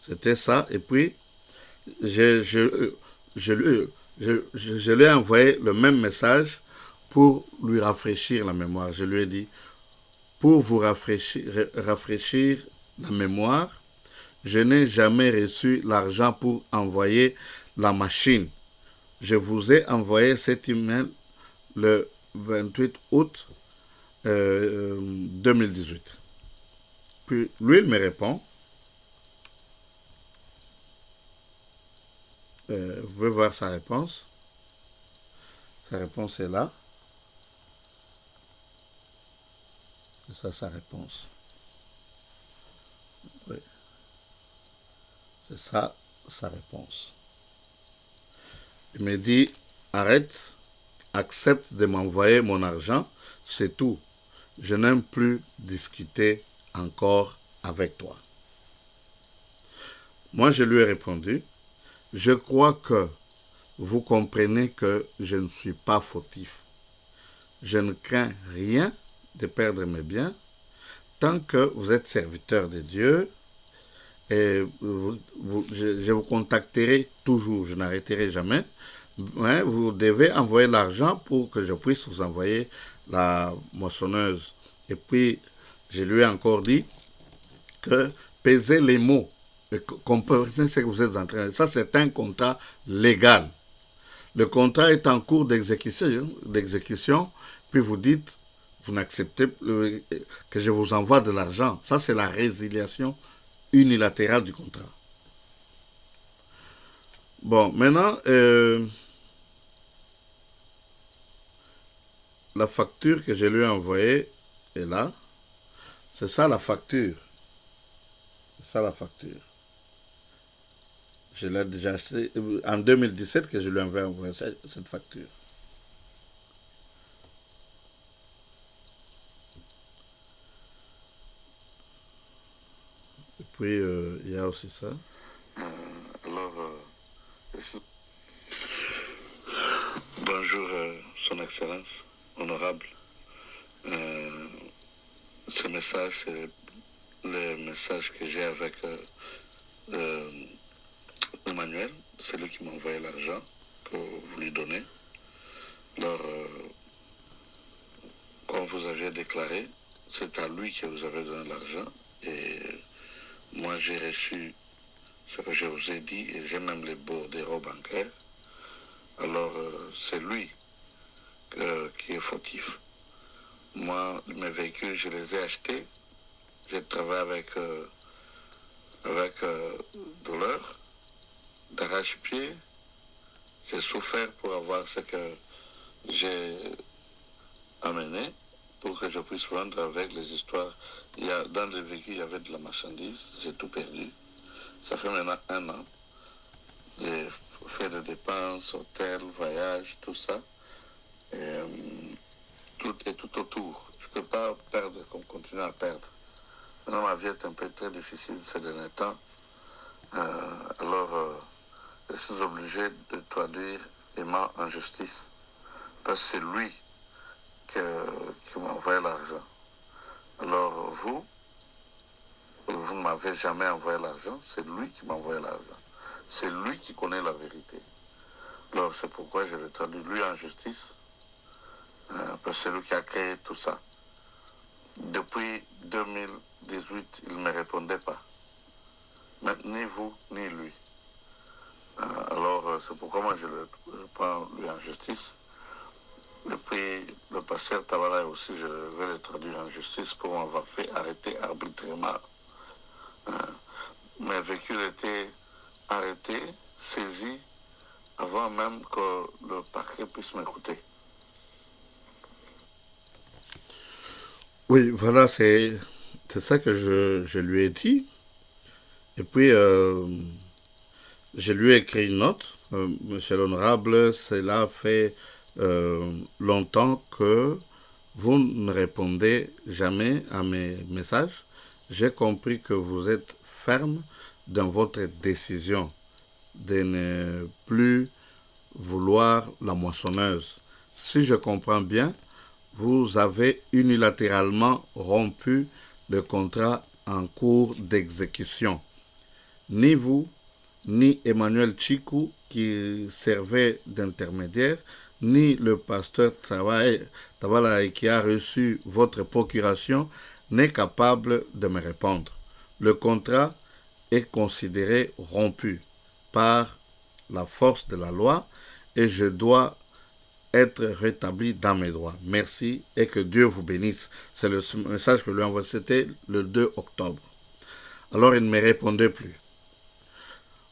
c'était ça. Et puis, je lui ai envoyé le même message pour lui rafraîchir la mémoire. Je lui ai dit, pour vous rafraîchir la mémoire, je n'ai jamais reçu l'argent pour envoyer la machine. Je vous ai envoyé cet email le 28 août 2018. Puis lui, il me répond. Vous pouvez voir sa réponse. Sa réponse est là. C'est ça, sa réponse. Oui. C'est ça, sa réponse. Il me dit, arrête, accepte de m'envoyer mon argent, c'est tout. Je n'aime plus discuter encore avec toi. Moi, je lui ai répondu, je crois que vous comprenez que je ne suis pas fautif. Je ne crains rien de perdre mes biens tant que vous êtes serviteur de Dieu. Et je vous contacterai toujours, je n'arrêterai jamais. Ouais, vous devez envoyer l'argent pour que je puisse vous envoyer la moissonneuse. Et puis, je lui ai encore dit que pesez les mots et comprenez ce que vous êtes en train de... Ça, c'est un contrat légal. Le contrat est en cours d'exécution, puis vous dites, vous n'acceptez que je vous envoie de l'argent. Ça, c'est la résiliation unilatérale du contrat. Bon, maintenant, la facture que je lui ai envoyée est là. C'est ça la facture. C'est ça la facture. Je l'ai déjà acheté en 2017 que je lui ai envoyé cette facture. Et puis, il y a aussi ça. Bonjour, Son Excellence, honorable. ce message, c'est le message que j'ai avec Emmanuel. C'est lui qui m'a envoyé l'argent que vous lui donnez. Alors, comme vous aviez déclaré, c'est à lui que vous avez donné l'argent. Et moi, j'ai reçu ce que je vous ai dit et j'ai même les bordereaux bancaires. Alors, c'est lui qui est fautif. Moi, mes véhicules, je les ai achetés. J'ai travaillé avec douleur, d'arrache-pied. J'ai souffert pour avoir ce que j'ai amené pour que je puisse vendre avec les histoires. Dans le véhicule, il y avait de la marchandise. J'ai tout perdu. Ça fait maintenant 1 an. J'ai fait des dépenses, hôtel, voyage, tout ça. Et, tout est tout autour. Je ne peux pas perdre comme continuer à perdre. Maintenant, ma vie est un peu très difficile ces derniers temps. Alors, je suis obligé de traduire Emma en justice. Parce que c'est lui qui m'a envoyé l'argent. Alors, vous ne m'avez jamais envoyé l'argent. C'est lui qui m'a envoyé l'argent. C'est lui qui connaît la vérité. Alors, c'est pourquoi je le traduis lui en justice. Parce que c'est lui qui a créé tout ça. Depuis 2018, il ne me répondait pas. Mais ni vous, ni lui. Alors, c'est pourquoi moi je prends lui en justice. Et puis, le pasteur Tabala aussi, je vais le traduire en justice pour m'avoir fait arrêter arbitrairement. Mes véhicules étaient arrêtés, saisis, avant même que le parquet puisse m'écouter. Oui, voilà, c'est ça que je lui ai dit. Et puis, je lui ai écrit une note. Monsieur l'honorable, cela fait longtemps que vous ne répondez jamais à mes messages. J'ai compris que vous êtes ferme dans votre décision de ne plus vouloir la moissonneuse. Si je comprends bien, vous avez unilatéralement rompu le contrat en cours d'exécution. Ni vous, ni Emmanuel Chikou, qui servait d'intermédiaire, ni le pasteur Tabala qui a reçu votre procuration n'est capable de me répondre. Le contrat est considéré rompu par la force de la loi et je dois être rétabli dans mes droits. Merci et que Dieu vous bénisse. C'est le message que je lui ai envoyé. C'était le 2 octobre. Alors il ne me répondait plus.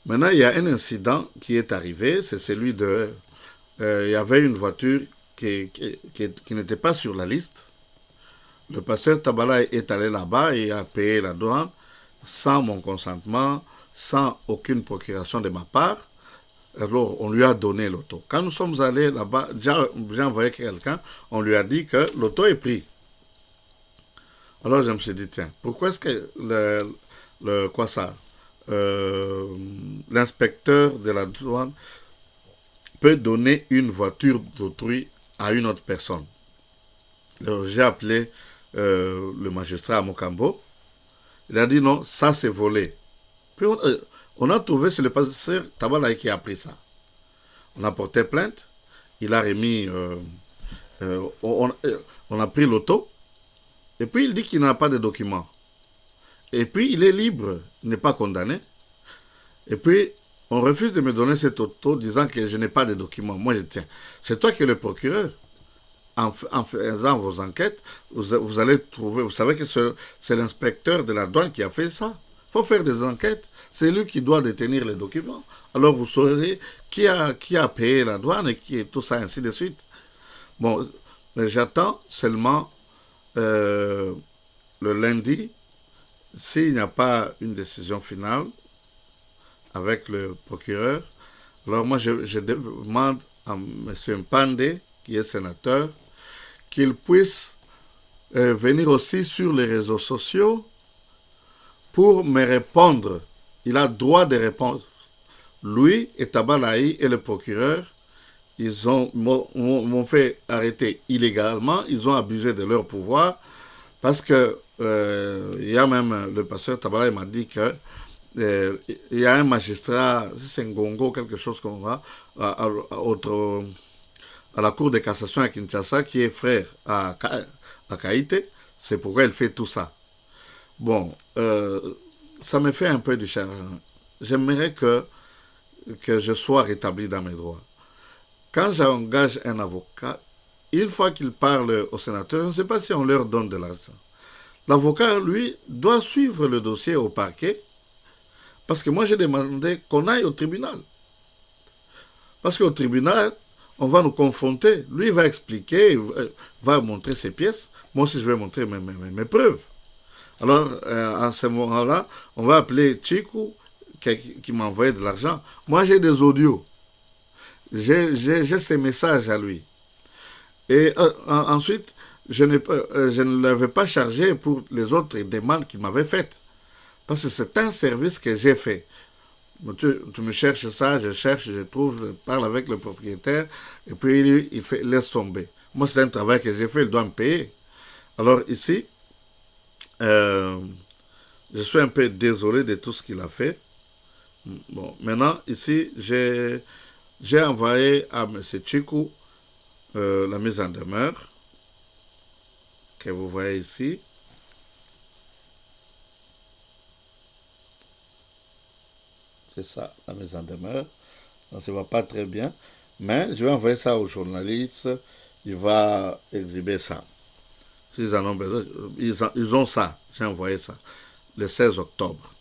Maintenant, il y a un incident qui est arrivé. C'est celui de... il y avait une voiture qui n'était pas sur la liste. Le pasteur Tabala est allé là-bas et a payé la douane sans mon consentement, sans aucune procuration de ma part. Alors, on lui a donné l'auto. Quand nous sommes allés là-bas, j'ai envoyé quelqu'un, on lui a dit que l'auto est pris. Alors, je me suis dit, tiens, pourquoi est-ce que l'inspecteur de la douane peut donner une voiture d'autrui à une autre personne? Alors, j'ai appelé le magistrat à Mokambo. Il a dit non, ça c'est volé. Puis on a trouvé, c'est le pasteur Tabala qui a pris ça. On a porté plainte, il a remis, on a pris l'auto, et puis il dit qu'il n'a pas de documents. Et puis il est libre, il n'est pas condamné. Et puis on refuse de me donner cette auto disant que je n'ai pas de documents. Moi je tiens, c'est toi qui es le procureur. En faisant vos enquêtes, vous allez trouver, vous savez que c'est l'inspecteur de la douane qui a fait ça. Il faut faire des enquêtes. C'est lui qui doit détenir les documents. Alors vous saurez qui a payé la douane et qui est tout ça, ainsi de suite. Bon, j'attends seulement le lundi, s'il n'y a pas une décision finale avec le procureur. Alors moi, je demande à M. Mpande, qui est sénateur, qu'il puisse venir aussi sur les réseaux sociaux pour me répondre. Il a droit de répondre. Lui et Tabalaï et le procureur, ils m'ont fait arrêter illégalement, ils ont abusé de leur pouvoir Parce que il y a même le pasteur Tabala, il m'a dit que il y a un magistrat, c'est Ngongo, quelque chose comme ça, à la cour de cassation à Kinshasa, qui est frère à Kaïté. C'est pourquoi il fait tout ça. Bon, ça me fait un peu du chagrin. J'aimerais que je sois rétabli dans mes droits. Quand j'engage un avocat, une fois qu'il parle au sénateur, je ne sais pas si on leur donne de l'argent. L'avocat, lui, doit suivre le dossier au parquet, parce que moi, j'ai demandé qu'on aille au tribunal. Parce qu'au tribunal, on va nous confronter. Lui, il va expliquer, il va montrer ses pièces. Moi aussi, je vais montrer mes preuves. Alors, à ce moment-là, on va appeler Chiku, qui m'a envoyé de l'argent. Moi, j'ai des audios. J'ai ces messages à lui. Et ensuite, je ne l'avais pas chargé pour les autres demandes qu'il m'avait faites. Parce que c'est un service que j'ai fait. Tu me cherches ça, je cherche, je trouve, je parle avec le propriétaire, et puis il laisse tomber. Moi, c'est un travail que j'ai fait, il doit me payer. Alors ici, je suis un peu désolé de tout ce qu'il a fait. Bon, maintenant, ici, j'ai envoyé à M. Chiku la mise en demeure, que vous voyez ici. C'est ça, la mise en demeure. Ça ne se voit pas très bien. Mais je vais envoyer ça aux journalistes. Il va exhiber ça. S'ils en ont besoin, ils ont ça. J'ai envoyé ça le 16 octobre.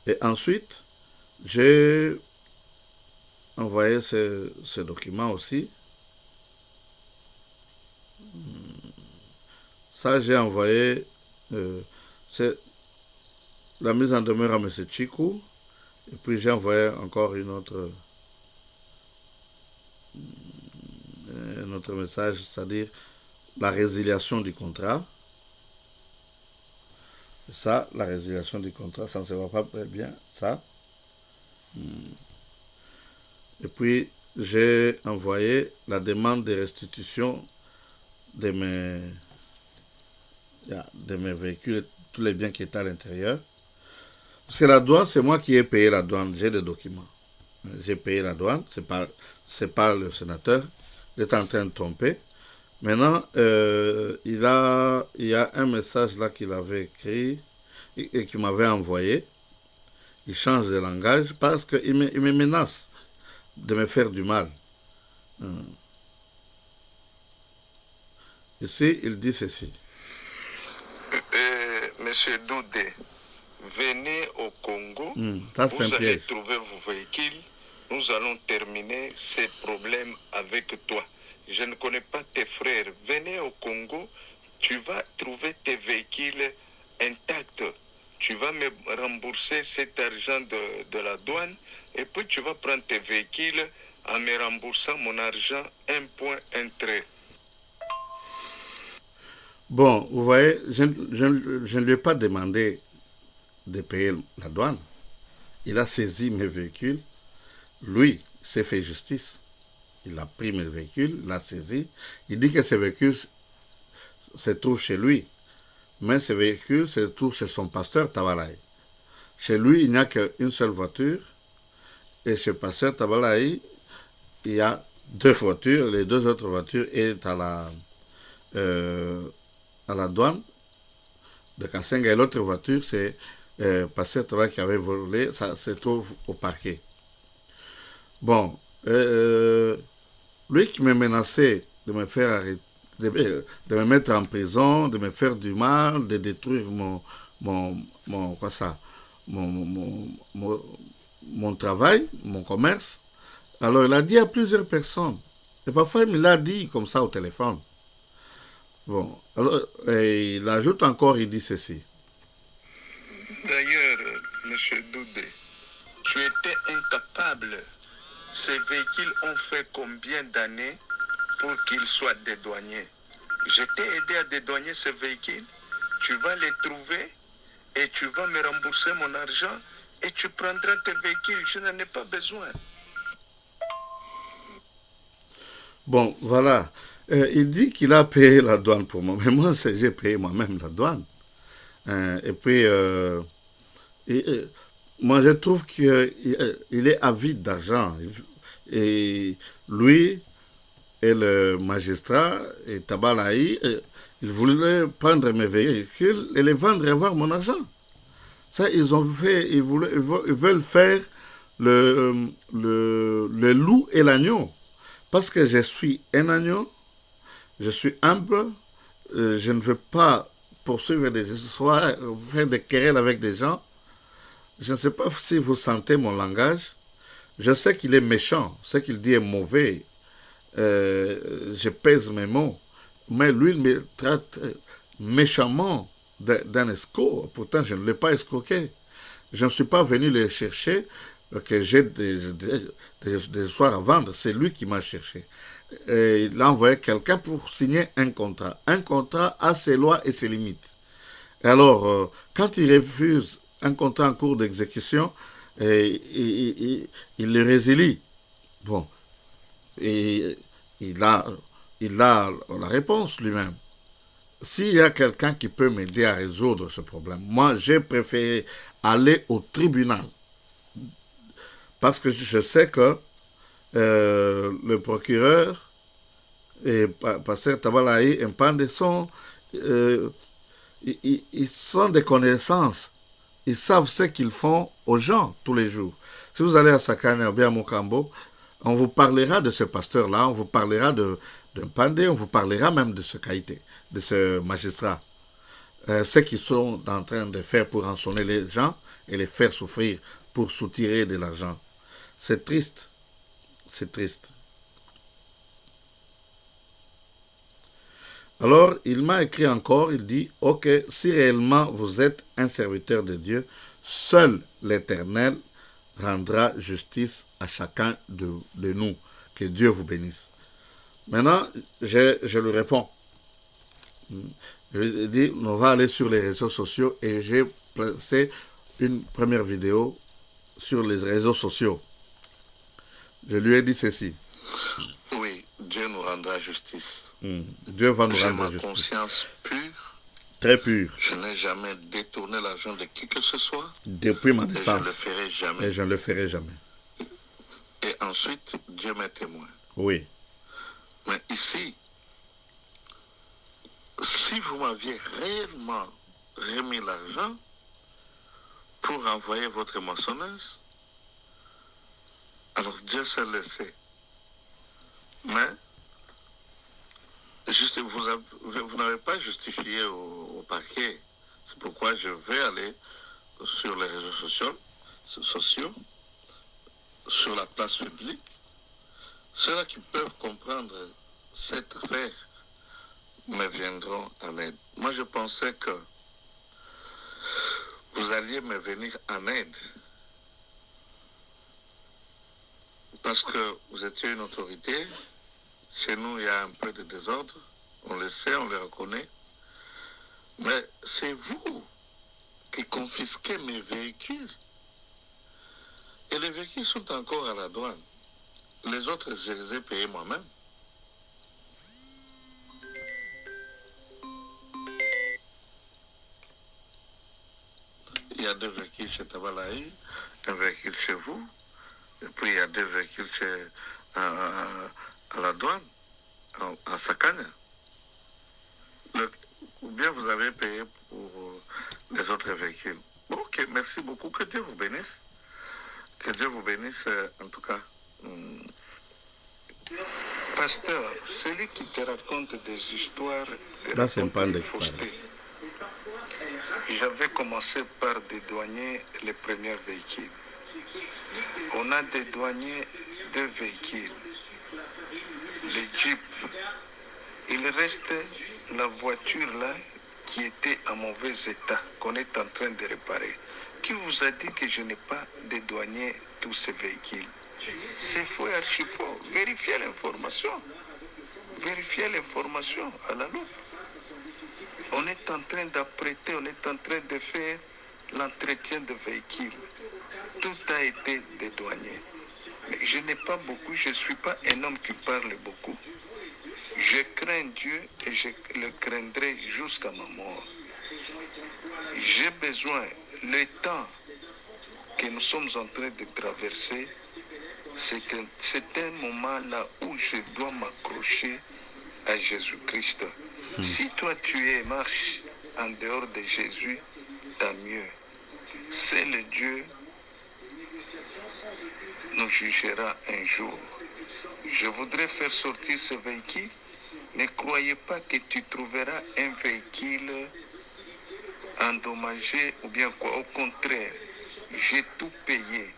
Et ensuite, j'ai envoyé ce document aussi. Ça, j'ai envoyé c'est la mise en demeure à M. Chiku. Et puis j'ai envoyé encore un autre message, c'est-à-dire la résiliation du contrat. Et ça, la résiliation du contrat, ça ne se voit pas très bien, ça. Et puis j'ai envoyé la demande de restitution de mes véhicules, tous les biens qui étaient à l'intérieur. Parce que la douane, c'est moi qui ai payé la douane. J'ai des documents. J'ai payé la douane. C'est pas le sénateur. Il est en train de tromper. Maintenant, il y a un message là qu'il avait écrit et qu'il m'avait envoyé. Il change de langage parce qu'il me menace de me faire du mal. Ici, il dit ceci. Monsieur Doudé, venez au Congo, vous allez trouver vos véhicules, nous allons terminer ces problèmes avec toi. Je ne connais pas tes frères, venez au Congo, tu vas trouver tes véhicules intacts. Tu vas me rembourser cet argent de la douane et puis tu vas prendre tes véhicules en me remboursant mon argent un point, un trait. Bon, vous voyez, je ne lui ai pas demandé de payer la douane. Il a saisi mes véhicules. Lui, s'est fait justice. Il a pris mes véhicules, l'a saisi. Il dit que ces véhicules se trouvent chez lui. Mais ces véhicules se trouvent chez son pasteur Tabalaï. Chez lui, il n'y a qu'une seule voiture. Et chez le pasteur Tabalaï, il y a 2 voitures. Les 2 autres voitures sont à la douane de Kassenga. Et l'autre voiture, c'est pasteur Tabalaï qui avait volé. Ça se trouve au parquet. Bon, lui qui me menaçait de me faire arrêter, de me mettre en prison, de me faire du mal, de détruire mon travail, mon commerce. Alors il a dit à plusieurs personnes. Et parfois il me l'a dit comme ça au téléphone. Bon, alors il ajoute encore, il dit ceci. D'ailleurs, M. Doudé, tu étais incapable. Ces véhicules ont fait combien d'années pour qu'ils soient dédouanés? Je t'ai aidé à dédouaner ces véhicules. Tu vas les trouver et tu vas me rembourser mon argent et tu prendras tes véhicules. Je n'en ai pas besoin. Bon, voilà. Il dit qu'il a payé la douane pour moi, mais moi j'ai payé moi-même la douane. Et puis, moi je trouve qu'il est avide d'argent. Et lui et le magistrat et Tabalaï, ils voulaient prendre mes véhicules et les vendre et avoir mon argent. Ça, ils veulent faire le loup et l'agneau. Parce que je suis un agneau, je suis humble, je ne veux pas poursuivre des histoires, faire des querelles avec des gens. Je ne sais pas si vous sentez mon langage. Je sais qu'il est méchant, ce qu'il dit est mauvais. Je pèse mes mots. Mais lui, il me traite méchamment d'un escroc. Pourtant, je ne l'ai pas escroqué. Je ne suis pas venu le chercher, que j'ai des histoires à vendre. C'est lui qui m'a cherché. Et il a envoyé quelqu'un pour signer un contrat. Un contrat a ses lois et ses limites. Et alors, quand il refuse un contrat en cours d'exécution, il le résilie. Bon, et il a la réponse lui-même. S'il y a quelqu'un qui peut m'aider à résoudre ce problème, moi j'ai préféré aller au tribunal. Parce que je sais que le procureur et Pasteur Tabalaï et Mpande ils sont des connaissances. Ils savent ce qu'ils font aux gens tous les jours. Si vous allez à Sakanya ou bien à Mokambo, on vous parlera de ce pasteur-là, on vous parlera de Mpande, on vous parlera même de ce Kaïté, de ce magistrat. Ce qu'ils sont en train de faire pour rançonner les gens et les faire souffrir pour soutirer de l'argent. C'est triste. C'est triste. Alors, il m'a écrit encore, il dit, « Ok, si réellement vous êtes un serviteur de Dieu, seul l'Éternel rendra justice à chacun de nous. Que Dieu vous bénisse. » Maintenant, je lui réponds. Je lui dis, on va aller sur les réseaux sociaux et j'ai placé une première vidéo sur les réseaux sociaux. Je lui ai dit ceci. Oui, Dieu nous rendra justice. Dieu va nous rendre justice. J'ai ma conscience pure. Très pure. Je n'ai jamais détourné l'argent de qui que ce soit. Depuis ma naissance. Et je ne le ferai jamais. Et je ne le ferai jamais. Et ensuite, Dieu m'est témoin. Oui. Mais ici, si vous m'aviez réellement remis l'argent pour envoyer votre moissonneuse, alors Dieu seul le sait. Mais vous n'avez pas justifié au parquet. C'est pourquoi je vais aller sur les réseaux sociaux, sur la place publique. Ceux-là qui peuvent comprendre cette affaire me viendront en aide. Moi, je pensais que vous alliez me venir en aide parce que vous étiez une autorité. Chez nous, il y a un peu de désordre. On le sait, on le reconnaît. Mais c'est vous qui confisquez mes véhicules. Et les véhicules sont encore à la douane. Les autres, je les ai payés moi-même. Il y a 2 véhicules chez Tabalaï, un véhicule chez vous, et puis il y a 2 véhicules à la douane, à Sakanya. Ou bien vous avez payé pour les autres véhicules. Bon, ok, merci beaucoup. Que Dieu vous bénisse. Que Dieu vous bénisse en tout cas. Pasteur, celui qui te raconte des histoires te raconte des faussetés. J'avais commencé par dédouaner les premiers véhicules. On a dédouané 2 véhicules. Les Jeep. Il reste la voiture là qui était en mauvais état, qu'on est en train de réparer. Qui vous a dit que je n'ai pas dédouané tous ces véhicules? C'est faux et archi faux. Vérifiez l'information. Vérifiez l'information à la loupe. On est en train d'apprêter, on est en train de faire l'entretien de véhicules. Tout a été dédouané. Mais je n'ai pas beaucoup, je ne suis pas un homme qui parle beaucoup. Je crains Dieu et je le craindrai jusqu'à ma mort. J'ai besoin, le temps que nous sommes en train de traverser, c'est un moment là où je dois m'accrocher à Jésus-Christ. Si toi tu marches en dehors de Jésus, tant mieux. C'est le Dieu nous jugera un jour. Je voudrais faire sortir ce véhicule. Ne croyez pas que tu trouveras un véhicule endommagé ou bien quoi. Au contraire, j'ai tout payé.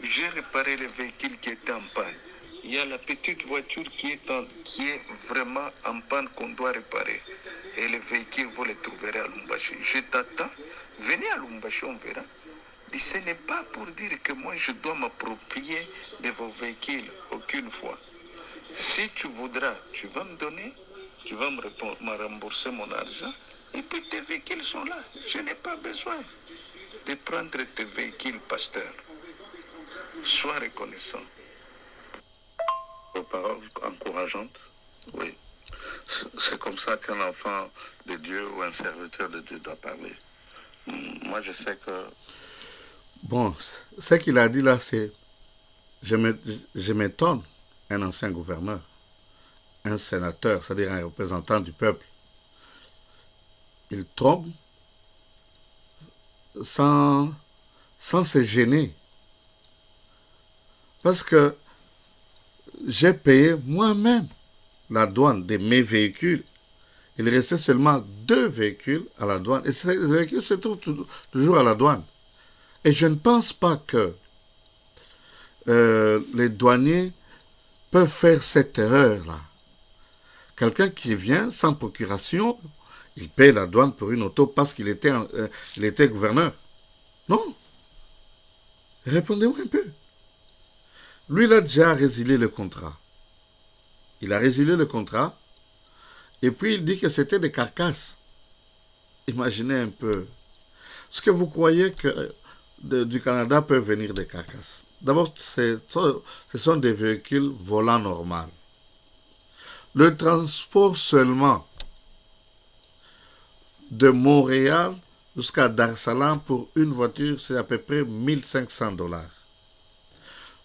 J'ai réparé le véhicule qui était en panne. Il y a la petite voiture qui est vraiment en panne qu'on doit réparer. Et le véhicule, vous le trouverez à Lubumbashi. Je t'attends. Venez à Lubumbashi, on verra. Ce n'est pas pour dire que moi je dois m'approprier de vos véhicules aucune fois. Si tu voudras, tu vas me donner, tu vas me rembourser mon argent. Et puis tes véhicules sont là. Je n'ai pas besoin de prendre tes véhicules, pasteur. Sois reconnaissant. Aux paroles encourageantes, oui. C'est comme ça qu'un enfant de Dieu ou un serviteur de Dieu doit parler. Moi, je sais que... Bon, ce qu'il a dit là, c'est... Je m'étonne, un ancien gouverneur, un sénateur, c'est-à-dire un représentant du peuple, il trompe sans se gêner. Parce que j'ai payé moi-même la douane de mes véhicules. Il restait seulement 2 véhicules à la douane. Et ces véhicules se trouvent toujours à la douane. Et je ne pense pas que les douaniers peuvent faire cette erreur-là. Quelqu'un qui vient sans procuration, il paye la douane pour une auto parce qu'il était gouverneur. Non. Répondez-moi un peu. Lui, il a déjà résilié le contrat. Il a résilié le contrat et puis il dit que c'était des carcasses. Imaginez un peu. Est-ce que vous croyez que du Canada peuvent venir des carcasses? D'abord, ce sont des véhicules volants normaux. Le transport seulement de Montréal jusqu'à Dar es Salaam pour une voiture, c'est à peu près $1,500.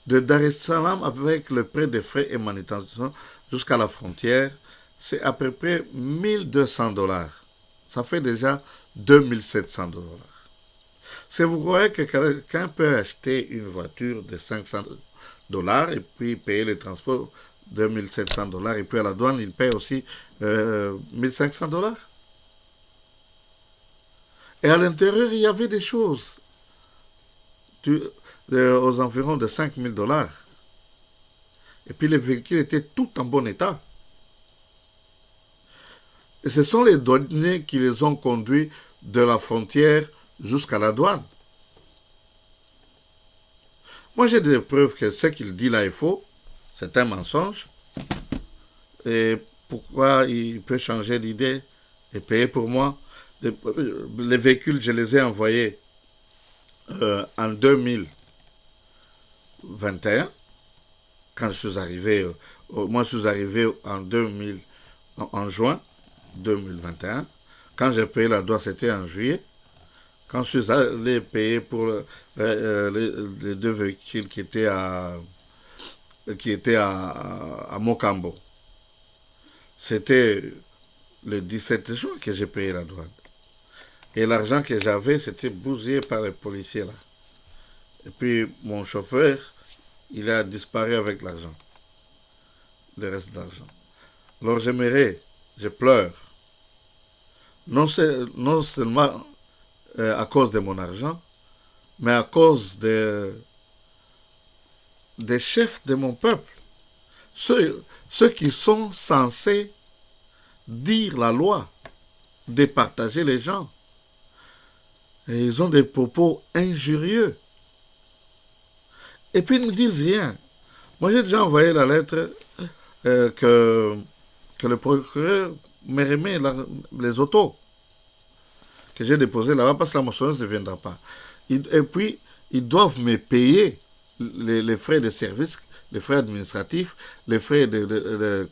De Dar es Salaam, avec le prix des frais et manutention jusqu'à la frontière, c'est à peu près $1,200. Ça fait déjà $2,700. Si vous croyez que quelqu'un peut acheter une voiture de $500 et puis payer le transport de $1,700 et puis à la douane, il paye aussi $1,500. Et à l'intérieur, il y avait des choses aux environs de $5,000. Et puis les véhicules étaient tout en bon état. Et ce sont les douaniers qui les ont conduits de la frontière jusqu'à la douane. Moi, j'ai des preuves que ce qu'il dit là est faux. C'est un mensonge. Et pourquoi il peut changer d'idée et payer pour moi? Les véhicules, je les ai envoyés en 2021. Quand je suis arrivé, moi je suis arrivé en juin 2021. Quand j'ai payé la douane, c'était en juillet. Quand je suis allé payer pour les 2 véhicules qui étaient à Mokambo, c'était le 17 juin que j'ai payé la douane. Et l'argent que j'avais, c'était bousillé par les policiers là. Et puis mon chauffeur, il a disparu avec l'argent. Le reste de l'argent. Alors je pleure. Non seulement à cause de mon argent, mais à cause des chefs de mon peuple. Ceux qui sont censés dire la loi, départager les gens. Et ils ont des propos injurieux. Et puis ils ne disent rien. Moi j'ai déjà envoyé la lettre que le procureur me remet les autos que j'ai déposées là-bas parce que la moissonneuse ne viendra pas. Et puis ils doivent me payer les frais de service les frais administratifs, les frais des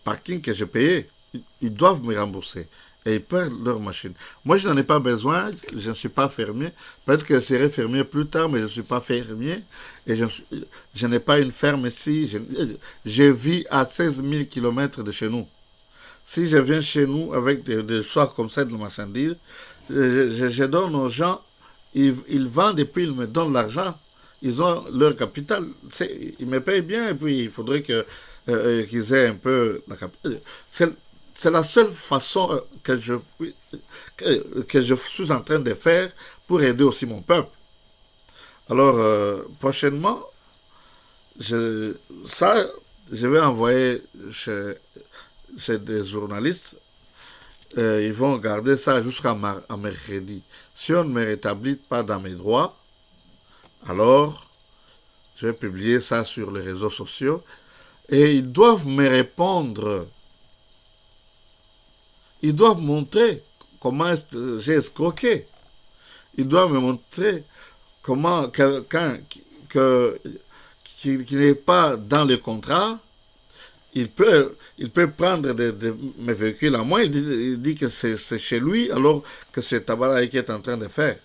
parkings que j'ai payés. Ils doivent me rembourser. Et ils perdent leur machine. Moi, je n'en ai pas besoin, je ne suis pas fermier. Peut-être que je serai fermier plus tard, mais je ne suis pas fermier. Et je n'ai pas une ferme ici. Je vis à 16 000 km de chez nous. Si je viens chez nous avec des choix comme ça de marchandises, je donne aux gens, ils vendent et puis ils me donnent l'argent. Ils ont leur capital. Ils me payent bien et puis il faudrait qu'ils aient un peu la capital. C'est la seule façon que je suis en train de faire pour aider aussi mon peuple. Alors, prochainement, je vais envoyer chez des journalistes. Ils vont garder ça jusqu'à mercredi. Si on ne me rétablit pas dans mes droits, alors je vais publier ça sur les réseaux sociaux et ils doivent me répondre. Ils doivent montrer comment j'ai escroqué. Ils doivent me montrer comment quelqu'un qui n'est pas dans le contrat, il peut prendre mes véhicules à moi. Il dit que c'est chez lui, alors que c'est Tabala qui est en train de faire.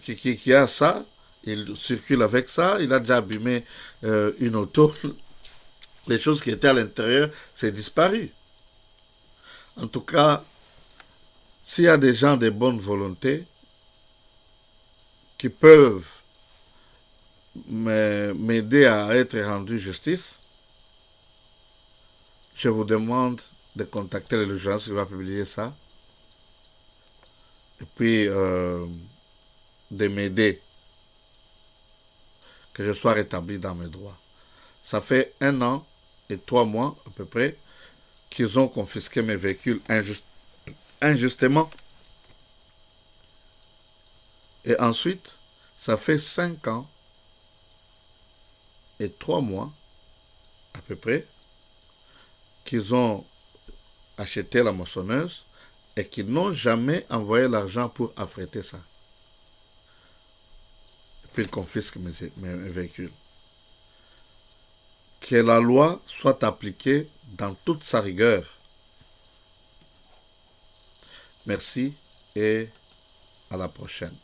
Qui a ça, il circule avec ça, il a déjà abîmé une auto. Les choses qui étaient à l'intérieur, c'est disparu. En tout cas, s'il y a des gens de bonne volonté qui peuvent m'aider à être rendu justice, je vous demande de contacter le journaliste qui va publier ça et puis de m'aider, que je sois rétabli dans mes droits. Ça fait 1 an et 3 mois à peu près qu'ils ont confisqué mes véhicules injustement. Et ensuite, ça fait 5 ans et 3 mois à peu près qu'ils ont acheté la moissonneuse et qu'ils n'ont jamais envoyé l'argent pour affréter ça. Et puis ils confisquent mes véhicules. Que la loi soit appliquée dans toute sa rigueur. Merci et à la prochaine.